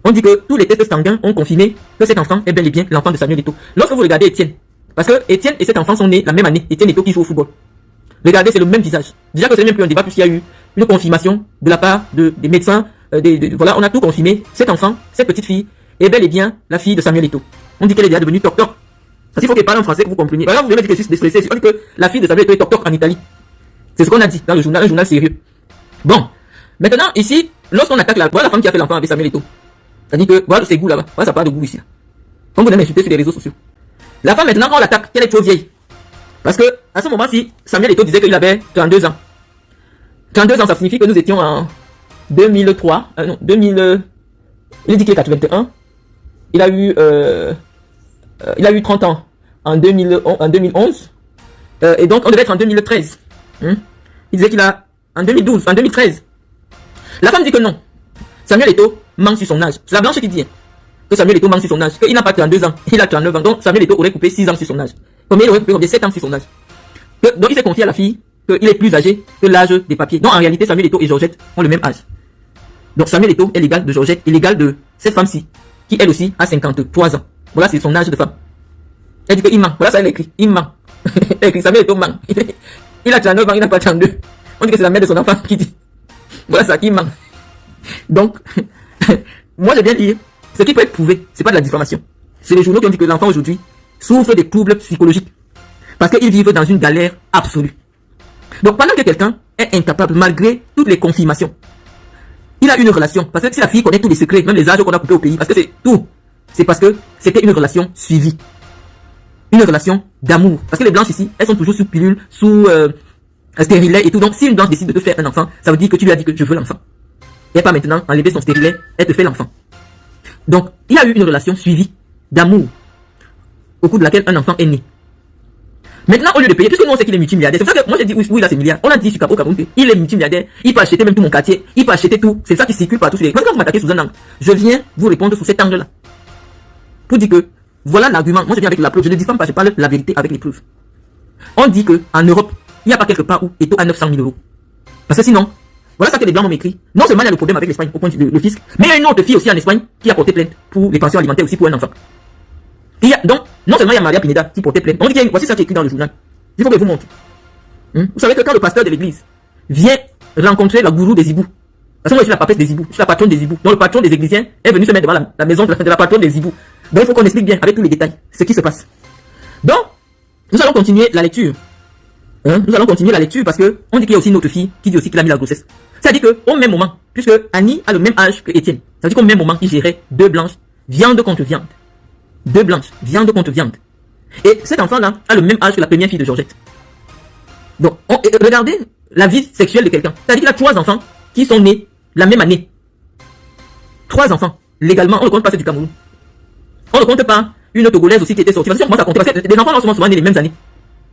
On dit que tous les tests sanguins ont confirmé que cet enfant est bel et bien l'enfant de Samuel Eto'o. Lorsque vous regardez Étienne, parce que Étienne et cet enfant sont nés la même année, Étienne Eto'o qui joue au football. Regardez, c'est le même visage. Déjà que c'est même plus un débat, puisqu'il y a eu une confirmation de la part des médecins. Voilà, on a tout confirmé. Cet enfant, cette petite fille, est bel et bien la fille de Samuel Eto'o. On dit qu'elle est déjà devenue toc-toc. Parce qu'il faut qu'elle parle en français que vous compreniez. Par exemple, vous devez dire que c'est stressé. On dit que la fille de Samuel Eto'o est toc-toc en Italie. C'est ce qu'on a dit dans le journal, un journal sérieux. Bon. Maintenant, ici, lorsqu'on attaque voilà la femme qui a fait l'enfant avec Samuel Eto'o. Ça dit que, voilà ses goûts là-bas. Voilà, ça parle de goût ici. Comme vous allez m'insulter sur les réseaux sociaux. La femme, maintenant, on l'attaque, qu'elle est trop vieille. Parce que, à ce moment-ci, Samuel Eto'o disait qu'il avait 32 ans. 32 ans, ça signifie que nous étions en 2003, non, 2000, il dit qu'il est 81. Il a eu 30 ans en 2011. Et donc, on devait être en 2013. Il disait qu'il a, en 2012, en 2013. La femme dit que non. Samuel Eto'o manque sur son âge. C'est la blanche qui dit que Samuel Eto'o manque sur son âge. Qu'il n'a pas 32 ans, il a 39 ans. Donc, Samuel Eto'o aurait coupé 6 ans sur son âge. Combien il aurait coupé? 7 ans sur son âge. Donc, il s'est confié à la fille qu'il est plus âgé que l'âge des papiers. Donc, en réalité, Samuel Eto'o et Georgette ont le même âge. Donc, Samuel Eto'o est l'égal de Georgette et l'égal de cette femme-ci, qui elle aussi a 53 ans. Voilà, c'est son âge de femme. Elle dit qu'il ment. Voilà, ça, elle écrit. Il ment. Elle écrit, Samuel Eto'o ment. Il a 39 ans, il n'a pas 32. On dit que c'est la mère de son enfant qui dit. Voilà ça, qui ment. Donc, moi, j'ai bien dit, ce qui peut être prouvé, c'est pas de la diffamation. C'est les journaux qui ont dit que l'enfant aujourd'hui souffre des troubles psychologiques. Parce qu'ils vivent dans une galère absolue. Donc, pendant que quelqu'un est incapable, malgré toutes les confirmations, il a une relation. Parce que si la fille connaît tous les secrets, même les âges qu'on a coupés au pays, parce que c'est tout, c'est parce que c'était une relation suivie. Une relation d'amour. Parce que les blanches ici, elles sont toujours sous pilule, sous stérilet et tout. Donc, si une blanche décide de te faire un enfant, ça veut dire que tu lui as dit que je veux l'enfant. Et pas maintenant enlever son stérilet, elle te fait l'enfant. Donc, il y a eu une relation suivie d'amour, au cours de laquelle un enfant est né. Maintenant, au lieu de payer, puisque nous on sait qu'il est multimilliardaire, c'est pour ça que moi j'ai dit où il a ses milliards. On a dit sur au Cameroun qu'il est multimilliardaire, il peut acheter même tout mon quartier, il peut acheter tout. C'est ça qui circule partout sur les. Parce que quand vous m'attaquez sous un angle, je viens vous répondre sous cet angle-là. Pour dire que, voilà l'argument. Moi je viens avec la preuve, je ne diffame pas, je parle la vérité avec les preuves. On dit que en Europe, il n'y a pas quelque part où Eto'o a 900 000 euros. Parce que sinon, voilà ça que les blancs m'ont écrit. Non seulement il y a le problème avec l'Espagne, au point de vue le fisc, mais il y a une autre fille aussi en Espagne qui a porté plainte pour les pensions alimentaires aussi pour un enfant. Donc, non seulement il y a Maria Pineda qui portait plainte. On dit qu'il y a voici ça qui est écrit dans le journal. Il faut que je vous montre. Vous savez que quand le pasteur de l'église vient rencontrer la gourou des hiboux, parce que moi je suis la papesse des hiboux, je suis la patronne des hiboux, donc le patron des églisiens est venu se mettre devant la maison de la patronne des hiboux. Donc il faut qu'on explique bien avec tous les détails ce qui se passe. Donc, nous allons continuer la lecture. Nous allons continuer la lecture parce que on dit qu'il y a aussi une autre fille qui dit aussi qu'il a mis la grossesse. C'est-à-dire qu'au même moment, puisque Annie a le même âge que Étienne, ça veut dire qu'au même moment, il gérait 2 blanches, viande contre viande. 2 blanches, viande contre viande. Et cet enfant-là a le même âge que la première fille de Georgette. Donc, regardez la vie sexuelle de quelqu'un. C'est-à-dire qu'il a 3 enfants qui sont nés la même année. 3 enfants. Légalement, on ne compte pas ceux du Cameroun. On ne compte pas une Togolaise aussi qui était sortie. Parce que si on commence à compter, parce que les enfants sont souvent nés les mêmes années.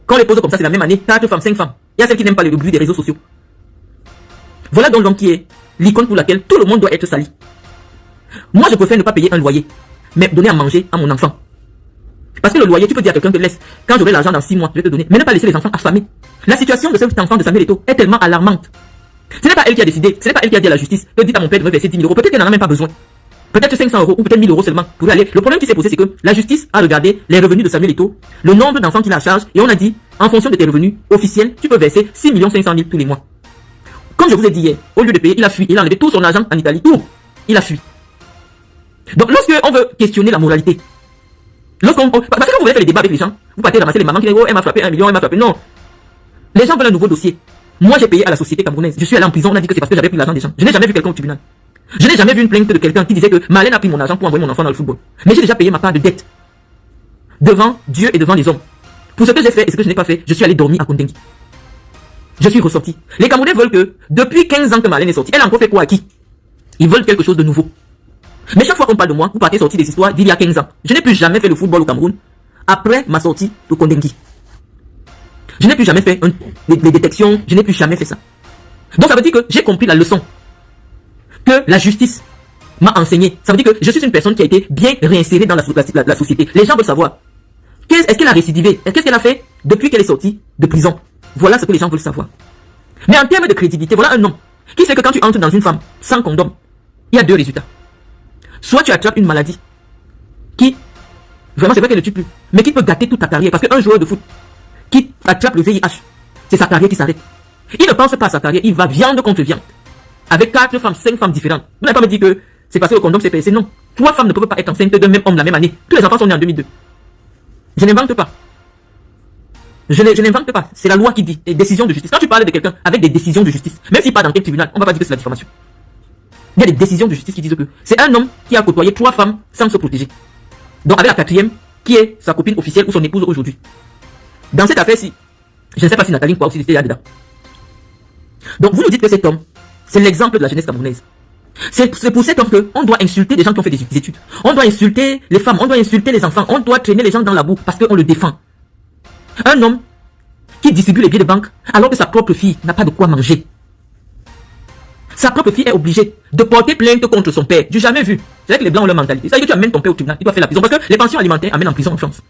Quand on les pose comme ça, c'est la même année. 4 femmes, 5 femmes. Il y a celles qui n'aiment pas le bruit des réseaux sociaux. Voilà donc l'homme qui est l'icône pour laquelle tout le monde doit être sali. Moi, je préfère ne pas payer un loyer, mais donner à manger à mon enfant. Parce que le loyer, tu peux dire à quelqu'un que laisse, quand j'aurai l'argent dans 6 mois, je vais te donner. Mais ne pas laisser les enfants affamés. La situation de cet enfant de Samuel Eto'o est tellement alarmante. Ce n'est pas elle qui a décidé, ce n'est pas elle qui a dit à la justice que dites à mon père de me verser 10 000 euros. Peut-être qu'elle n'en a même pas besoin. Peut-être 500 euros ou peut-être 1000 euros seulement pour aller. Le problème qui s'est posé, c'est que la justice a regardé les revenus de Samuel Eto'o, le nombre d'enfants qu'il a à charge, et on a dit, en fonction de tes revenus officiels, tu peux verser 6 500 000 tous les mois. Comme je vous ai dit hier, au lieu de payer, il a fui, il a enlevé tout son argent en Italie, tout. Il a fui. Donc lorsque on veut questionner la moralité, parce que quand vous voulez faire les débats avec les gens, vous partez ramasser les mamans qui disent, oh, elle m'a frappé 1 million, elle m'a frappé. Non. Les gens veulent un nouveau dossier. Moi, j'ai payé à la société camerounaise. Je suis allé en prison, on a dit que c'est parce que j'avais pris l'argent des gens. Je n'ai jamais vu quelqu'un au tribunal. Je n'ai jamais vu une plainte de quelqu'un qui disait que Marlène a pris mon argent pour envoyer mon enfant dans le football. Mais j'ai déjà payé ma part de dette. Devant Dieu et devant les hommes. Pour ce que j'ai fait et ce que je n'ai pas fait, je suis allé dormir à Kondengi. Je suis ressorti. Les Camerounais veulent que, depuis 15 ans que Marlène est sortie, elle a encore fait quoi à qui? Ils veulent quelque chose de nouveau. Mais chaque fois qu'on parle de moi, vous partez sortir des histoires d'il y a 15 ans. Je n'ai plus jamais fait le football au Cameroun. après ma sortie de Kondengui. Je n'ai plus jamais fait des détections, je n'ai plus jamais fait ça. Donc ça veut dire que j'ai compris la leçon que la justice m'a enseigné. Ça veut dire que je suis une personne qui a été bien réinsérée dans la société. Les gens veulent savoir, est-ce qu'elle a récidivé? Qu'est-ce qu'elle a fait depuis qu'elle est sortie de prison? Voilà ce que les gens veulent savoir. Mais en termes de crédibilité, voilà un homme qui sait que quand tu entres dans une femme sans condom, il y a deux résultats. Soit tu attrapes une maladie qui, vraiment c'est vrai qu'elle ne tue plus, mais qui peut gâter toute ta carrière. Parce qu'un joueur de foot qui attrape le VIH, c'est sa carrière qui s'arrête. Il ne pense pas à sa carrière, il va viande contre viande. Avec 4 femmes, 5 femmes différentes. Vous n'allez pas me dire que c'est parce que le condom s'est passé. Non. 3 femmes ne peuvent pas être enceintes d'un même homme la même année. Tous les enfants sont nés en 2002. Je n'invente pas. Je n'invente pas. C'est la loi qui dit. Les décisions de justice. Quand tu parles de quelqu'un avec des décisions de justice, même s'il part dans quel tribunal, on ne va pas dire que c'est la diffamation. Il y a des décisions de justice qui disent que c'est un homme qui a côtoyé 3 femmes sans se protéger. Donc avec la 4e, qui est sa copine officielle ou son épouse aujourd'hui. Dans cette affaire-ci, je ne sais pas si Nathalie Nkwa aussi était là-dedans. Donc vous nous dites que cet homme, c'est l'exemple de la jeunesse camerounaise. C'est pour cet homme qu'on doit insulter des gens qui ont fait des études. On doit insulter les femmes, on doit insulter les enfants, on doit traîner les gens dans la boue parce qu'on le défend. Un homme qui distribue les billets de banque alors que sa propre fille n'a pas de quoi manger. Sa propre fille est obligée de porter plainte contre son père. Du jamais vu. C'est vrai que les blancs ont leur mentalité. Ça veut dire que tu amènes ton père au tribunal, il doit faire la prison. Parce que les pensions alimentaires amènent en prison en France.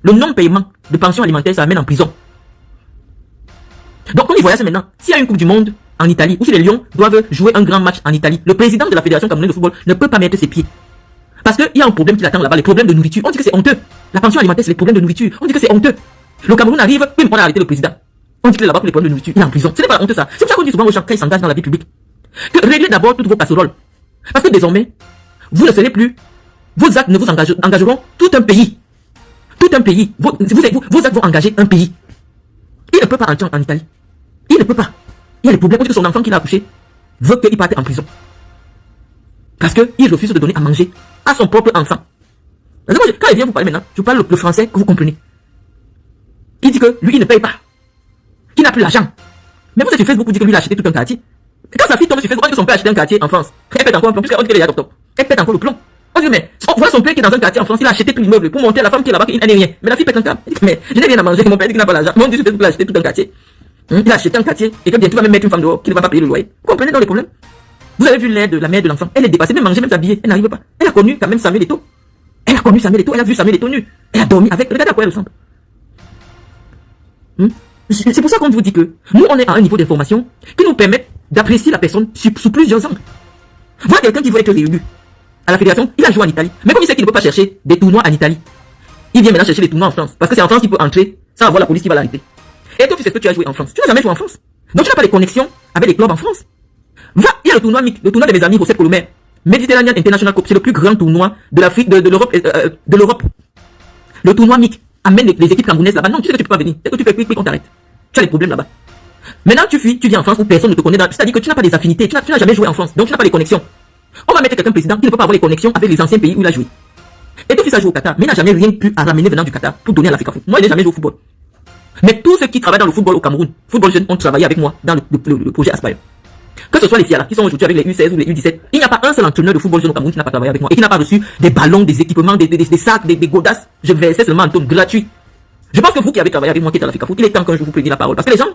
Le non-paiement de pensions alimentaires, ça amène en prison. Donc, on y voyage maintenant. S'il y a une Coupe du Monde en Italie, ou si les Lions doivent jouer un grand match en Italie, le président de la Fédération camerounaise de football ne peut pas mettre ses pieds. Parce qu'il y a un problème qui l'attend là-bas, les problèmes de nourriture. On dit que c'est honteux. La pension alimentaire, c'est les problèmes de nourriture. On dit que c'est honteux. Le Cameroun arrive, oui, on a arrêté le président. On dit qu'il est là-bas pour les problèmes de nourriture. Il est en prison. Ce n'est pas honteux ça. C'est pour ça qu'on dit souvent aux gens quand ils s'engagent dans la vie publique que réglez d'abord toutes vos casseroles. Parce que désormais, vous ne serez plus, vos actes ne vous engageront tout un pays. Tout un pays. Vos actes vont engager un pays. Il ne peut pas entrer en Italie. Il ne peut pas. Il y a des problèmes. On dit que son enfant qu'il a accouché veut qu'il parte en prison. Parce qu'il refuse de donner à manger à son propre enfant. Quand il vient vous parler maintenant, je parle le français que vous comprenez. Il dit que lui, il ne paye pas. Qu'il n'a plus l'argent. Mais vous êtes sur Facebook, vous dites que lui, il a acheté tout un quartier. Et quand sa fille tombe sur Facebook, on dit que son père a acheté un quartier en France. Elle pète encore un plomb, puisqu'on dit qu'elle est top top. Elle pète encore le plomb. On dit, mais on voit son père qui est dans un quartier en France, il a acheté tout l'immeuble pour monter à la femme qui est là-bas, il n'est rien. Mais la fille pète un câble. Mais je n'ai rien à manger, mon père dit qu'il n'a pas l'argent. Mais on dit sur Facebook, il a acheté tout un quartier. Il a acheté un quartier et que bientôt il va même mettre une femme dehors qui ne va pas payer le loyer. Vous comprenez dans les problèmes? Vous avez vu l'air de la mère de l'enfant. Elle est dépassée, même manger, même s'habiller. Elle n'arrive pas. Elle a connu quand même Samuel Eto'o. Elle a connu Samuel Eto'o. Elle a vu Samuel Eto'o nu. Elle a dormi avec. Regardez à quoi elle ressemble. C'est pour ça qu'on vous dit que nous, on est à un niveau d'information qui nous permet d'apprécier la personne sous plusieurs angles. Voilà quelqu'un qui veut être réélu à la fédération, il a joué en Italie. Mais comme il sait qu'il ne peut pas chercher des tournois en Italie, il vient maintenant chercher des tournois en France. Parce que c'est en France qu'il peut entrer sans avoir la police qui va l'arrêter. Et toi, tu sais ce que tu as joué en France. Tu n'as jamais joué en France. Donc tu n'as pas de connexion avec les clubs en France. Va, il y a le tournoi MIC, le tournoi de mes amis José Colomer, Mediterranean International Cup, c'est le plus grand tournoi de l'Afrique, de l'Europe. Le tournoi MIC amène les équipes camerounaises là-bas. Non, tu sais que tu peux pas venir. Dès que tu fais clic, on t'arrête. Tu as des problèmes là-bas. Maintenant, tu fuis, tu viens en France où personne ne te connaît. C'est-à-dire que tu n'as pas des affinités, tu n'as jamais joué en France, donc tu n'as pas les connexions. On va mettre quelqu'un président qui ne peut pas avoir les connexions avec les anciens pays où il a joué. Et ton fils a joué au Qatar, mais il n'a jamais rien pu à ramener venant du Qatar pour donner à l'Afrique. Moi, il n'a jamais joué au football. Mais tous ceux qui travaillent dans le football au Cameroun, football jeune, ont travaillé avec moi dans le projet Aspire. Que ce soit les Fiala qui sont aujourd'hui avec les U16 ou les U17, il n'y a pas un seul entraîneur de football jeune au Cameroun qui n'a pas travaillé avec moi et qui n'a pas reçu des ballons, des équipements, des sacs, des godasses. Je versais seulement un ton gratuit. Je pense que vous qui avez travaillé avec moi qui êtes à l'Afrique, il est temps qu'un jour vous preniez la parole. Parce que les gens,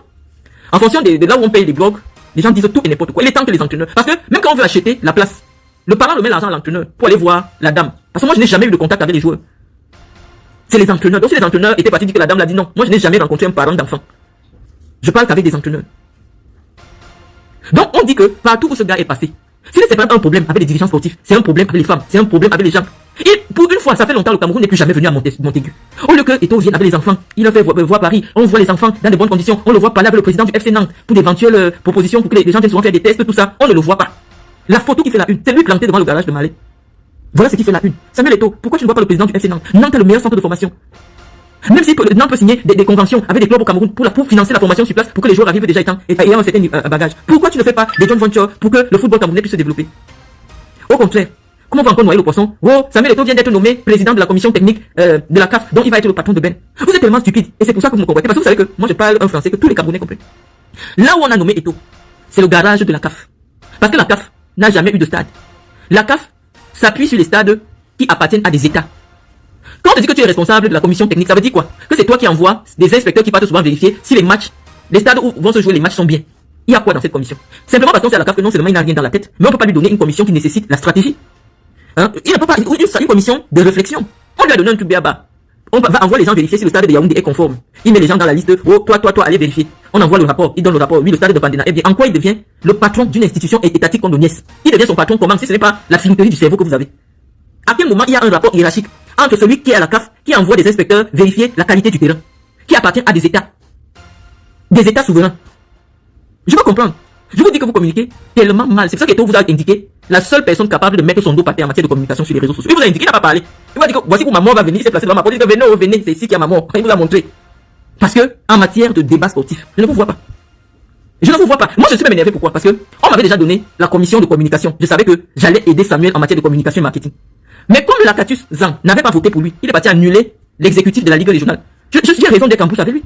en fonction de là où on paye les blogs, les gens disent tout et n'importe quoi. Il est temps que les entraîneurs, parce que même quand on veut acheter la place, le parent remet l'argent à l'entraîneur pour aller voir la dame. Parce que moi je n'ai jamais eu de contact avec les joueurs. C'est les entraîneurs. Donc si les entraîneurs étaient partis dire que la dame l'a dit non, moi je n'ai jamais rencontré un parent d'enfant. Je parle qu'avec des entraîneurs. Donc on dit que partout où ce gars est passé, si c'est pas un problème avec les dirigeants sportifs, c'est un problème avec les femmes, c'est un problème avec les gens. Et pour une fois, ça fait longtemps le Cameroun n'est plus jamais venu à Montaigu. Au lieu que Eto'o vienne avec les enfants, il a fait voir Paris, on voit les enfants dans de bonnes conditions, on le voit parler avec le président du FC Nantes pour d'éventuelles propositions pour que les gens viennent souvent faire des tests, tout ça, on ne le voit pas. La photo qui fait la une, c'est lui planté devant le garage de Malais. Voilà ce qui fait la une. Samuel Eto'o, pourquoi tu ne vois pas le président du FC Nantes? Nantes est le meilleur centre de formation. Même si Nantes peut signer des conventions avec des clubs au Cameroun pour financer la formation sur place, pour que les joueurs arrivent déjà ayant un certain bagage. Pourquoi tu ne fais pas des joint ventures pour que le football camerounais puisse se développer? Au contraire, comment on va encore noyer le poisson? Oh, Samuel Eto'o vient d'être nommé président de la commission technique de la CAF, donc il va être le patron de Ben. Vous êtes tellement stupide, et c'est pour ça que vous me comprenez. Parce que vous savez que moi je parle un français que tous les Camerounais comprennent. Là où on a nommé Eto'o, c'est le garage de la CAF. Parce que la CAF n'a jamais eu de stade. La CAF s'appuie sur les stades qui appartiennent à des États. Quand on te dit que tu es responsable de la commission technique, ça veut dire quoi? Que c'est toi qui envoies des inspecteurs qui partent souvent vérifier si les matchs, les stades où vont se jouer les matchs sont bien. Il y a quoi dans cette commission? Simplement parce qu'on sait à la CAF que non seulement il n'a rien dans la tête, mais on ne peut pas lui donner une commission qui nécessite la stratégie. Hein? Il ne peut pas, une commission de réflexion. On lui a donné un truc béaba. On va envoyer les gens vérifier si le stade de Yaoundé est conforme. Il met les gens dans la liste. Oh, toi, allez vérifier. On envoie le rapport. Il donne le rapport. Oui, le stade de Bandena. Eh bien, en quoi il devient le patron d'une institution étatique comme l'ONIES? Il devient son patron comment si ce n'est pas la flûterie du cerveau que vous avez? À quel moment il y a un rapport hiérarchique entre celui qui est à la CAF, qui envoie des inspecteurs vérifier la qualité du terrain, qui appartient à des États souverains? Je veux comprendre. Je vous dis que vous communiquez tellement mal. C'est pour ça qu'Eto vous a indiqué la seule personne capable de mettre son dos par terre en matière de communication sur les réseaux sociaux. Il vous a indiqué, il n'a pas parlé. Il va dire que voici où ma mort va venir, il s'est placé devant ma porte, il dit venez, venez, c'est ici qu'il y a ma mort. Il vous a montré. Parce que, en matière de débat sportif, je ne vous vois pas. Je ne vous vois pas. Moi, je suis même énervé. Pourquoi? Parce que, on m'avait déjà donné la commission de communication. Je savais que j'allais aider Samuel en matière de communication et marketing. Mais comme le Lakatus Zang n'avait pas voté pour lui, il est parti annuler l'exécutif de la Ligue régionale. J'ai raison d'être en bouche avec lui.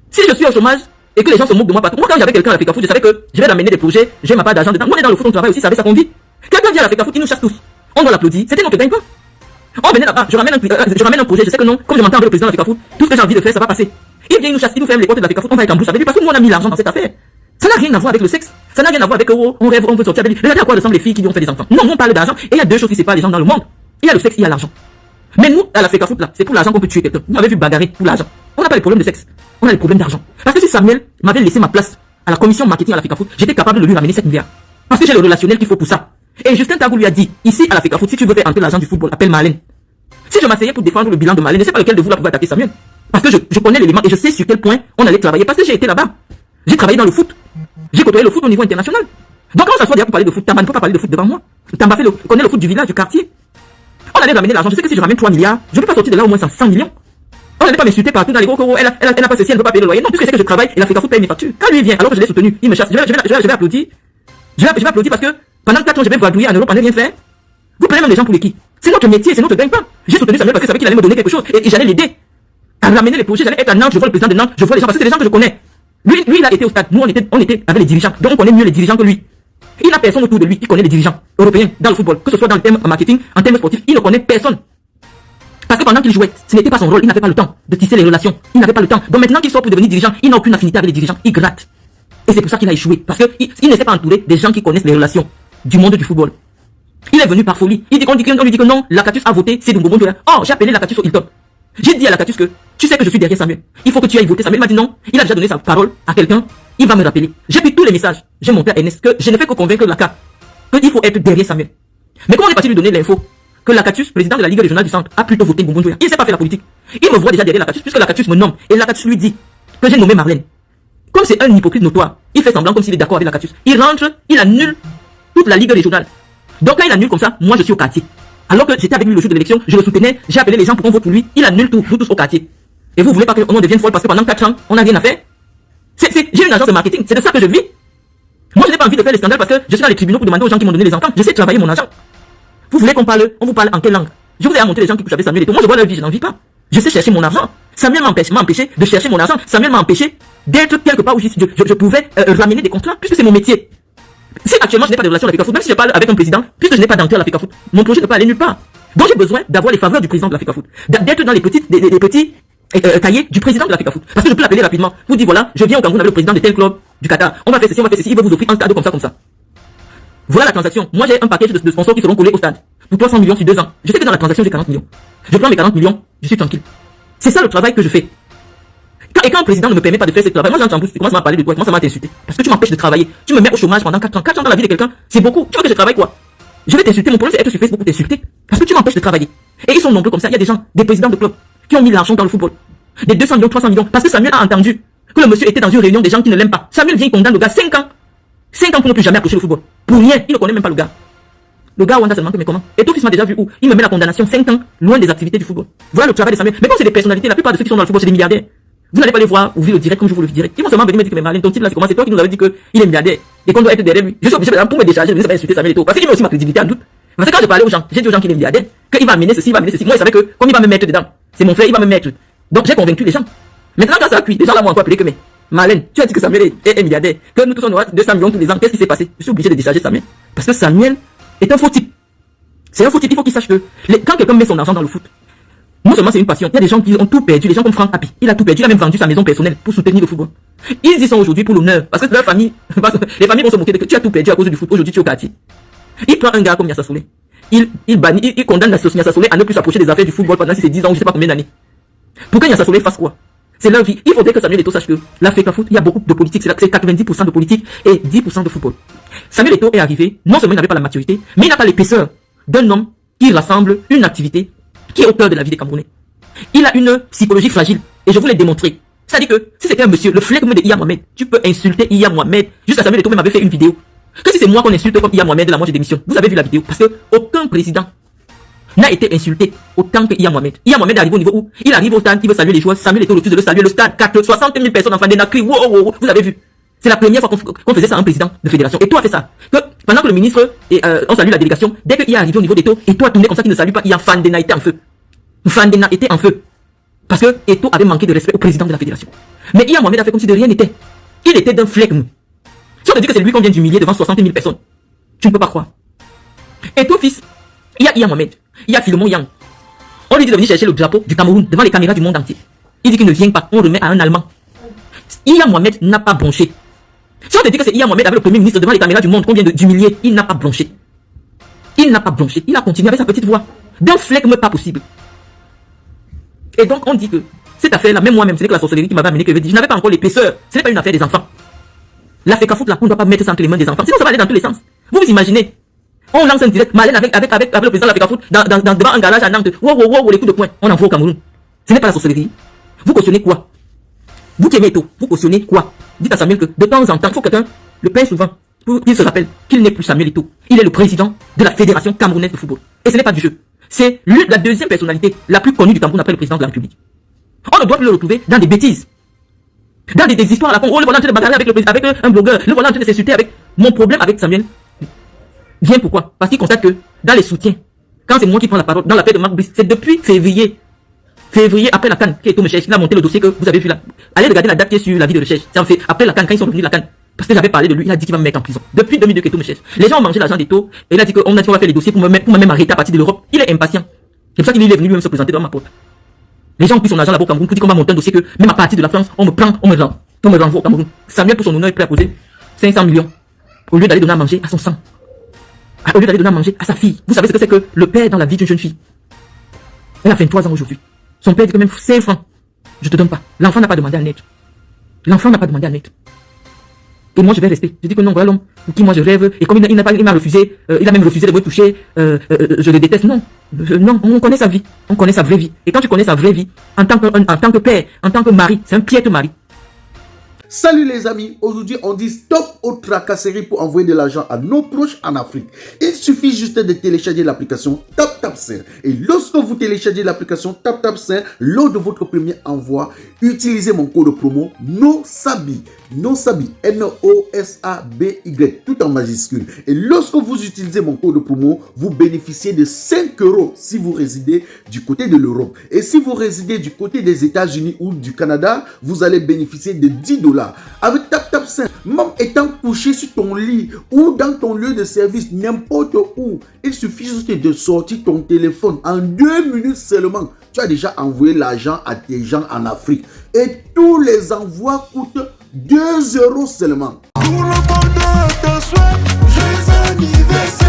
Si je suis au chômage, et que les gens se moquent de moi partout. Moi, quand j'avais quelqu'un à la FECAFOOT, je savais que je vais amener des projets, j'ai ma part d'argent dedans. Moi, on est dans le foot, on travaille aussi, ça avait sa convie. Quelqu'un vient à la FECAFOOT, il nous chasse tous. On doit l'applaudir. C'était notre gagne pas. On venait là-bas, je ramène un projet, je sais que non, comme je m'entends avec le président de la FECAFOOT, tout ce que j'ai envie de faire, ça va passer. Il vient, il nous chasse, il nous ferme les portes de la FECAFOOT, on va être en bouche avec lui parce que nous, on a mis l'argent dans cette affaire. Ça n'a rien à voir avec le sexe. Ça n'a rien à voir avec on rêve, on veut sortir avec lui. Regardez à quoi ressemblent les filles qui lui ont fait des enfants. Non, on parle d'argent et il y a deux choses qui séparent les gens dans le monde. Il y a le sexe, il y a l'argent. Mais nous, à la FECAFOOT, là, c'est pour l'argent qu'on peut tuer quelqu'un. Vous m'avez vu bagarrer pour l'argent. On n'a pas les problèmes de sexe. On a les problèmes d'argent. Parce que si Samuel m'avait laissé ma place à la commission marketing à la FECAFOOT, j'étais capable de lui ramener 7 milliards. Parce que j'ai le relationnel qu'il faut pour ça. Et Justin Tagou lui a dit, ici à la FECAFOOT, si tu veux faire entrer l'argent du football, appelle Marlène. Si je m'asseyais pour défendre le bilan de Marlène, je ne sais pas lequel de vous là pouvait attaquer Samuel. Parce que je connais l'élément et je sais sur quel point on allait travailler. Parce que j'ai été là-bas. J'ai travaillé dans le foot. J'ai côtoyé le foot au niveau international. Donc quand on s'assoit pour parler de foot, Tamba ne peut pas parler de foot devant moi. Tamba connaît le foot du village, du quartier. On allait ramener l'argent. Je sais que si je ramène 3 milliards, je ne peux pas sortir de là au moins 100 millions. On n'allait pas m'insulter partout dans les gros coraux. Elle n'a pas ceci, elle ne peut pas payer le loyer. Non, puisque c'est que je travaille et la FECAFOOT paye mes factures. Quand lui vient, alors que je l'ai soutenu, il me chasse. Je vais applaudir. Je vais applaudir parce que pendant 4 ans, je vais vadrouiller en Europe, on n'a rien fait. Vous prenez même les gens pour les qui? C'est notre métier, c'est notre gagne-pain. J'ai soutenu Samuel parce que je savais qu'il allait me donner quelque chose et j'allais l'aider à ramener les projets. J'allais être à Nantes, je vois le président de Nantes, je vois les gens parce que c'est des gens que je connais. Lui, il a été au stade. Nous, on était avec les dirigeants. Donc, on connaît mieux les dirigeants que lui. Il n'a personne autour de lui. Il connaît les dirigeants européens dans le football. Que ce soit dans le thème marketing, en thème sportif, il ne connaît personne. Parce que pendant qu'il jouait, ce n'était pas son rôle. Il n'avait pas le temps de tisser les relations. Il n'avait pas le temps. Donc maintenant qu'il sort pour devenir dirigeant, il n'a aucune affinité avec les dirigeants. Il gratte. Et c'est pour ça qu'il a échoué. Parce qu'il ne s'est pas entouré des gens qui connaissent les relations du monde du football. Il est venu par folie. On lui dit que non, Lakatus a voté, c'est Dumbo Bonjoya. Oh, j'ai appelé Lakatus au Hilton. J'ai dit à Lakatus que tu sais que je suis derrière Samuel. Il faut que tu ailles voter. Samuel m'a dit non. Il a déjà donné sa parole à quelqu'un. Il va me rappeler. J'ai pris tous les messages. J'ai montré à Ernest que je ne fais que convaincre Laka qu'il faut être derrière Samuel. Mais quand on est parti lui donner l'info que Lakatus, président de la Ligue régionale du Centre, a plutôt voté Dumbo Bonjoya, il ne s'est pas fait la politique. Il me voit déjà derrière Lakatus puisque Lakatus me nomme et Lakatus lui dit que j'ai nommé Marlène. Comme c'est un hypocrite notoire, il fait semblant comme s'il est d'accord avec Lakatus. Il rentre, il annule toute la Ligue régionale. Donc quand il annule comme ça, moi je suis au quartier. Alors que j'étais avec lui le jour de l'élection, je le soutenais, j'ai appelé les gens pour qu'on vote pour lui, il annule tout, nous tous au quartier. Et vous voulez pas qu'on devienne folle parce que pendant 4 ans, on n'a rien à faire? J'ai une agence de marketing, c'est de ça que je vis. Moi je n'ai pas envie de faire les scandales parce que je suis dans les tribunaux pour demander aux gens qui m'ont donné les enfants. Je sais travailler mon argent. Vous voulez qu'on parle, on vous parle en quelle langue? Je vous ai montré les gens qui couchent avec Samuel et tout. Moi je vois leur vie, je n'en vis pas. Je sais chercher mon argent. Samuel m'a empêché de chercher mon argent. Samuel m'a empêché d'être quelque part où je pouvais ramener des contrats puisque c'est mon métier. Si actuellement je n'ai pas de relation avec la FECAFOOT, même si je parle avec un président, puisque je n'ai pas d'entrée à la FECAFOOT, mon projet ne peut aller nulle part. Donc j'ai besoin d'avoir les faveurs du président de la FECAFOOT, d'être dans les petits cahiers du président de la FECAFOOT. Parce que je peux l'appeler rapidement, vous dire voilà, je viens au Cameroun avec le président de tel club du Qatar, on va faire ceci, il veut vous offrir un stade comme ça. Voilà la transaction. Moi j'ai un package de sponsors qui seront collés au stade pour 300 millions sur 2 ans. Je sais que dans la transaction j'ai 40 millions. Je prends mes 40 millions, je suis tranquille. C'est ça le travail que je fais. Et quand un président ne me permet pas de faire ce travail, moi j'entends, tu commences à parler de toi, comment ça m'a t'insulter? Parce que tu m'empêches de travailler. Tu me mets au chômage pendant 4 ans. 4 ans dans la vie de quelqu'un, c'est beaucoup. Tu veux que je travaille quoi? Je vais t'insulter, mon problème c'est être sur Facebook pour t'insulter. Parce que tu m'empêches de travailler. Et ils sont nombreux comme ça. Il y a des gens, des présidents de clubs, qui ont mis l'argent dans le football. Des 200 millions, 300 millions. Parce que Samuel a entendu que le monsieur était dans une réunion des gens qui ne l'aiment pas. Samuel vient, il condamne le gars 5 ans. 5 ans pour ne plus jamais approcher le football. Pour rien, il ne connaît même pas le gars. Le gars Wanda seulement que mais comment? Et tout fils m'a déjà vu où il me met la condamnation 5 ans loin des activités du football. Voilà le travail de Samuel. Mais comme c'est des personnalités, la plupart de ceux qui sont dans le football, c'est des milliardaires. Vous n'allez pas les voir ou vivre le direct comme je vous le dirai. Ils vont seulement venir me dire que mais Marlène, ton titre là c'est comment? C'est toi qui nous avais dit qu'il est milliardaire et qu'on doit être derrière lui. Je suis obligé pour me décharger, je ne sais pas insulter Samuel et tout. Parce qu'il met aussi ma crédibilité en doute. Parce que quand je parlais aux gens, j'ai dit aux gens qu'il est milliardaire, qu'il va amener ceci, il va amener ceci. Moi je savais que comme il va me mettre dedans, c'est mon frère, il va me mettre. Donc j'ai convaincu les gens. Maintenant quand ça a cuit, les gens là m'ont encore appelé que mais Marlène, tu as dit que Samuel est milliardaire, que nous tous on aura 200 millions tous les ans. Qu'est-ce qui s'est passé? Je suis obligé de décharger Samuel. Parce que Samuel est un faux type. C'est un faux type, il faut qu'il sache que quand quelqu'un met son argent dans le foot, Non seulement c'est une passion, il y a des gens qui ont tout perdu, les gens comme Franck Happy, il a tout perdu, il a même vendu sa maison personnelle pour soutenir le football. Ils y sont aujourd'hui pour l'honneur, parce que leur famille, les familles vont se moquer de que tu as tout perdu à cause du foot, aujourd'hui tu es au quartier. Il prend un gars comme Yassa Soulé, il condamne Yassa Soulé à ne plus s'approcher des affaires du football pendant 10 ans ou je sais pas combien d'années. Pour que Yassa Soulé fasse quoi? C'est leur vie. Il faudrait que Samuel Eto'o sache que l'Afrique Foot, il y a beaucoup de politique, c'est 90% de politique et 10% de football. Samuel Eto'o est arrivé, non seulement il n'avait pas la maturité, mais il n'a pas l'épaisseur d'un homme qui rassemble une activité qui est au cœur de la vie des Camerounais. Il a une psychologie fragile. Et je vous l'ai démontré. C'est-à-dire que si c'était un monsieur, le flegme de Iya Mohamed, tu peux insulter Iya Mohamed. Jusqu'à Samuel Eto'o même avait fait une vidéo. Que si c'est moi qu'on insulte comme Iya Mohamed, là moi j'ai démission. Vous avez vu la vidéo. Parce que aucun président n'a été insulté autant que Iya Mohamed. Iya Mohamed arrive au niveau où il arrive au stade, il veut saluer les joueurs. Samuel Eto'o refuse de le saluer. Le stade, 60 000 personnes en Fandena crient. Wow. Vous avez vu. C'est la première fois qu'on faisait ça à un président de fédération. Et toi a fait ça. Que pendant que le ministre, on salue la délégation, dès qu'il est arrivé au niveau d'Eto'o, et toi tourné comme ça qu'il ne salue pas, Iya Fandena était en feu. Fandena était en feu. Parce que Eto'o avait manqué de respect au président de la fédération. Mais Iya Mohamed a fait comme si de rien n'était. Il était d'un flegme. Si on te dit que c'est lui qu'on vient d'humilier devant 60 000 personnes, tu ne peux pas croire. Eto'o fils, il y a Iya Mohamed, il y a Philemon Yang. On lui dit de venir chercher le drapeau du Cameroun devant les caméras du monde entier. Il dit qu'il ne vient pas, on remet à un Allemand. Iya Mohamed n'a pas bronché. Si on te dit que c'est Iya Mohamed avec le premier ministre devant les caméras du monde qu'on vient d'humilier, il n'a pas bronché. Il n'a pas bronché. Il a continué avec sa petite voix. D'un flegme pas possible. Et donc on dit que cette affaire-là, même moi-même, c'est que la sorcellerie qui m'avait amené, que je n'avais pas encore l'épaisseur. Ce n'est pas une affaire des enfants. L'Afrique Foot, là, on ne doit pas mettre ça entre les mains des enfants. Sinon ça va aller dans tous les sens. Vous vous imaginez, on lance un direct, Malène avec le président de l'Afrique Foot devant un garage à Nantes. Wow, les coups de poing. On envoie au Cameroun. Ce n'est pas la sorcellerie. Vous cautionnez quoi? Vous qui aimez Eto'o, vous cautionnez quoi? Dites à Samuel que de temps en temps, il faut que quelqu'un le pèse souvent pour qu'il se rappelle qu'il n'est plus Samuel Eto'o. Il est le président de la Fédération camerounaise de football. Et ce n'est pas du jeu. C'est la deuxième personnalité la plus connue du Cameroun après le président de la République. On ne doit plus le retrouver dans des bêtises. Dans des histoires à la con. Oh, le voilà en train de bagarrer avec un blogueur. Le voilà en train de s'insulter avec... Mon problème avec Samuel vient pourquoi? Parce qu'il constate que dans les soutiens, quand c'est moi qui prends la parole, dans l'affaire de Marc Brice, c'est depuis février après la CAN, qu'Eto'o me cherche, il a monté le dossier que vous avez vu là. Allez regarder la date qui est sur la vie de recherche. C'est en fait après la CAN, quand ils sont revenus de la CAN. Parce que j'avais parlé de lui, il a dit qu'il va me mettre en prison. Depuis 2002 qu'Eto'o me cherche. Les gens ont mangé l'argent d'Eto'o et il a dit qu'on va faire les dossiers pour me même arrêter à partir de l'Europe. Il est impatient. C'est pour ça qu'il est venu lui-même se présenter devant ma porte. Les gens ont pris son argent là-bas au Cameroun pour dire qu'on va monter un dossier que même à partir de la France, on me prend, on me renvoie au Cameroun. Samuel, pour son honneur, est prêt à poser 500 millions au lieu d'aller donner à manger à son sang. Au lieu d'aller donner à manger à sa fille. Vous savez ce que c'est que le père dans la vie d'une jeune fille? Elle a 23 ans aujourd'hui. Son père dit que même 5 francs, je te donne pas. L'enfant n'a pas demandé à naître. L'enfant n'a pas demandé à naître. Et moi je vais rester. Je dis que non, voilà l'homme pour qui moi je rêve. Et comme il m'a refusé, il a même refusé de me toucher, je le déteste. Non, on connaît sa vie. On connaît sa vraie vie. Et quand tu connais sa vraie vie, en tant que père, en tant que mari, c'est un piètre mari. Salut les amis, aujourd'hui on dit stop aux tracasseries pour envoyer de l'argent à nos proches en Afrique. Il suffit juste de télécharger l'application TapTapSend. Et lorsque vous téléchargez l'application TapTapSend, lors de votre premier envoi, utilisez mon code promo NOSABI, N-O-S-A-B-Y, tout en majuscule. Et lorsque vous utilisez mon code promo, vous bénéficiez de 5 € si vous résidez du côté de l'Europe. Et si vous résidez du côté des États-Unis ou du Canada, vous allez bénéficier de 10 $. Avec TapTapSend, même étant couché sur ton lit ou dans ton lieu de service, n'importe où, il suffit juste de sortir ton téléphone en 2 minutes seulement. Tu as déjà envoyé l'argent à tes gens en Afrique. Et tous les envois coûtent 2 € seulement. Pour le bonheur de souhait, joyeux anniversaire.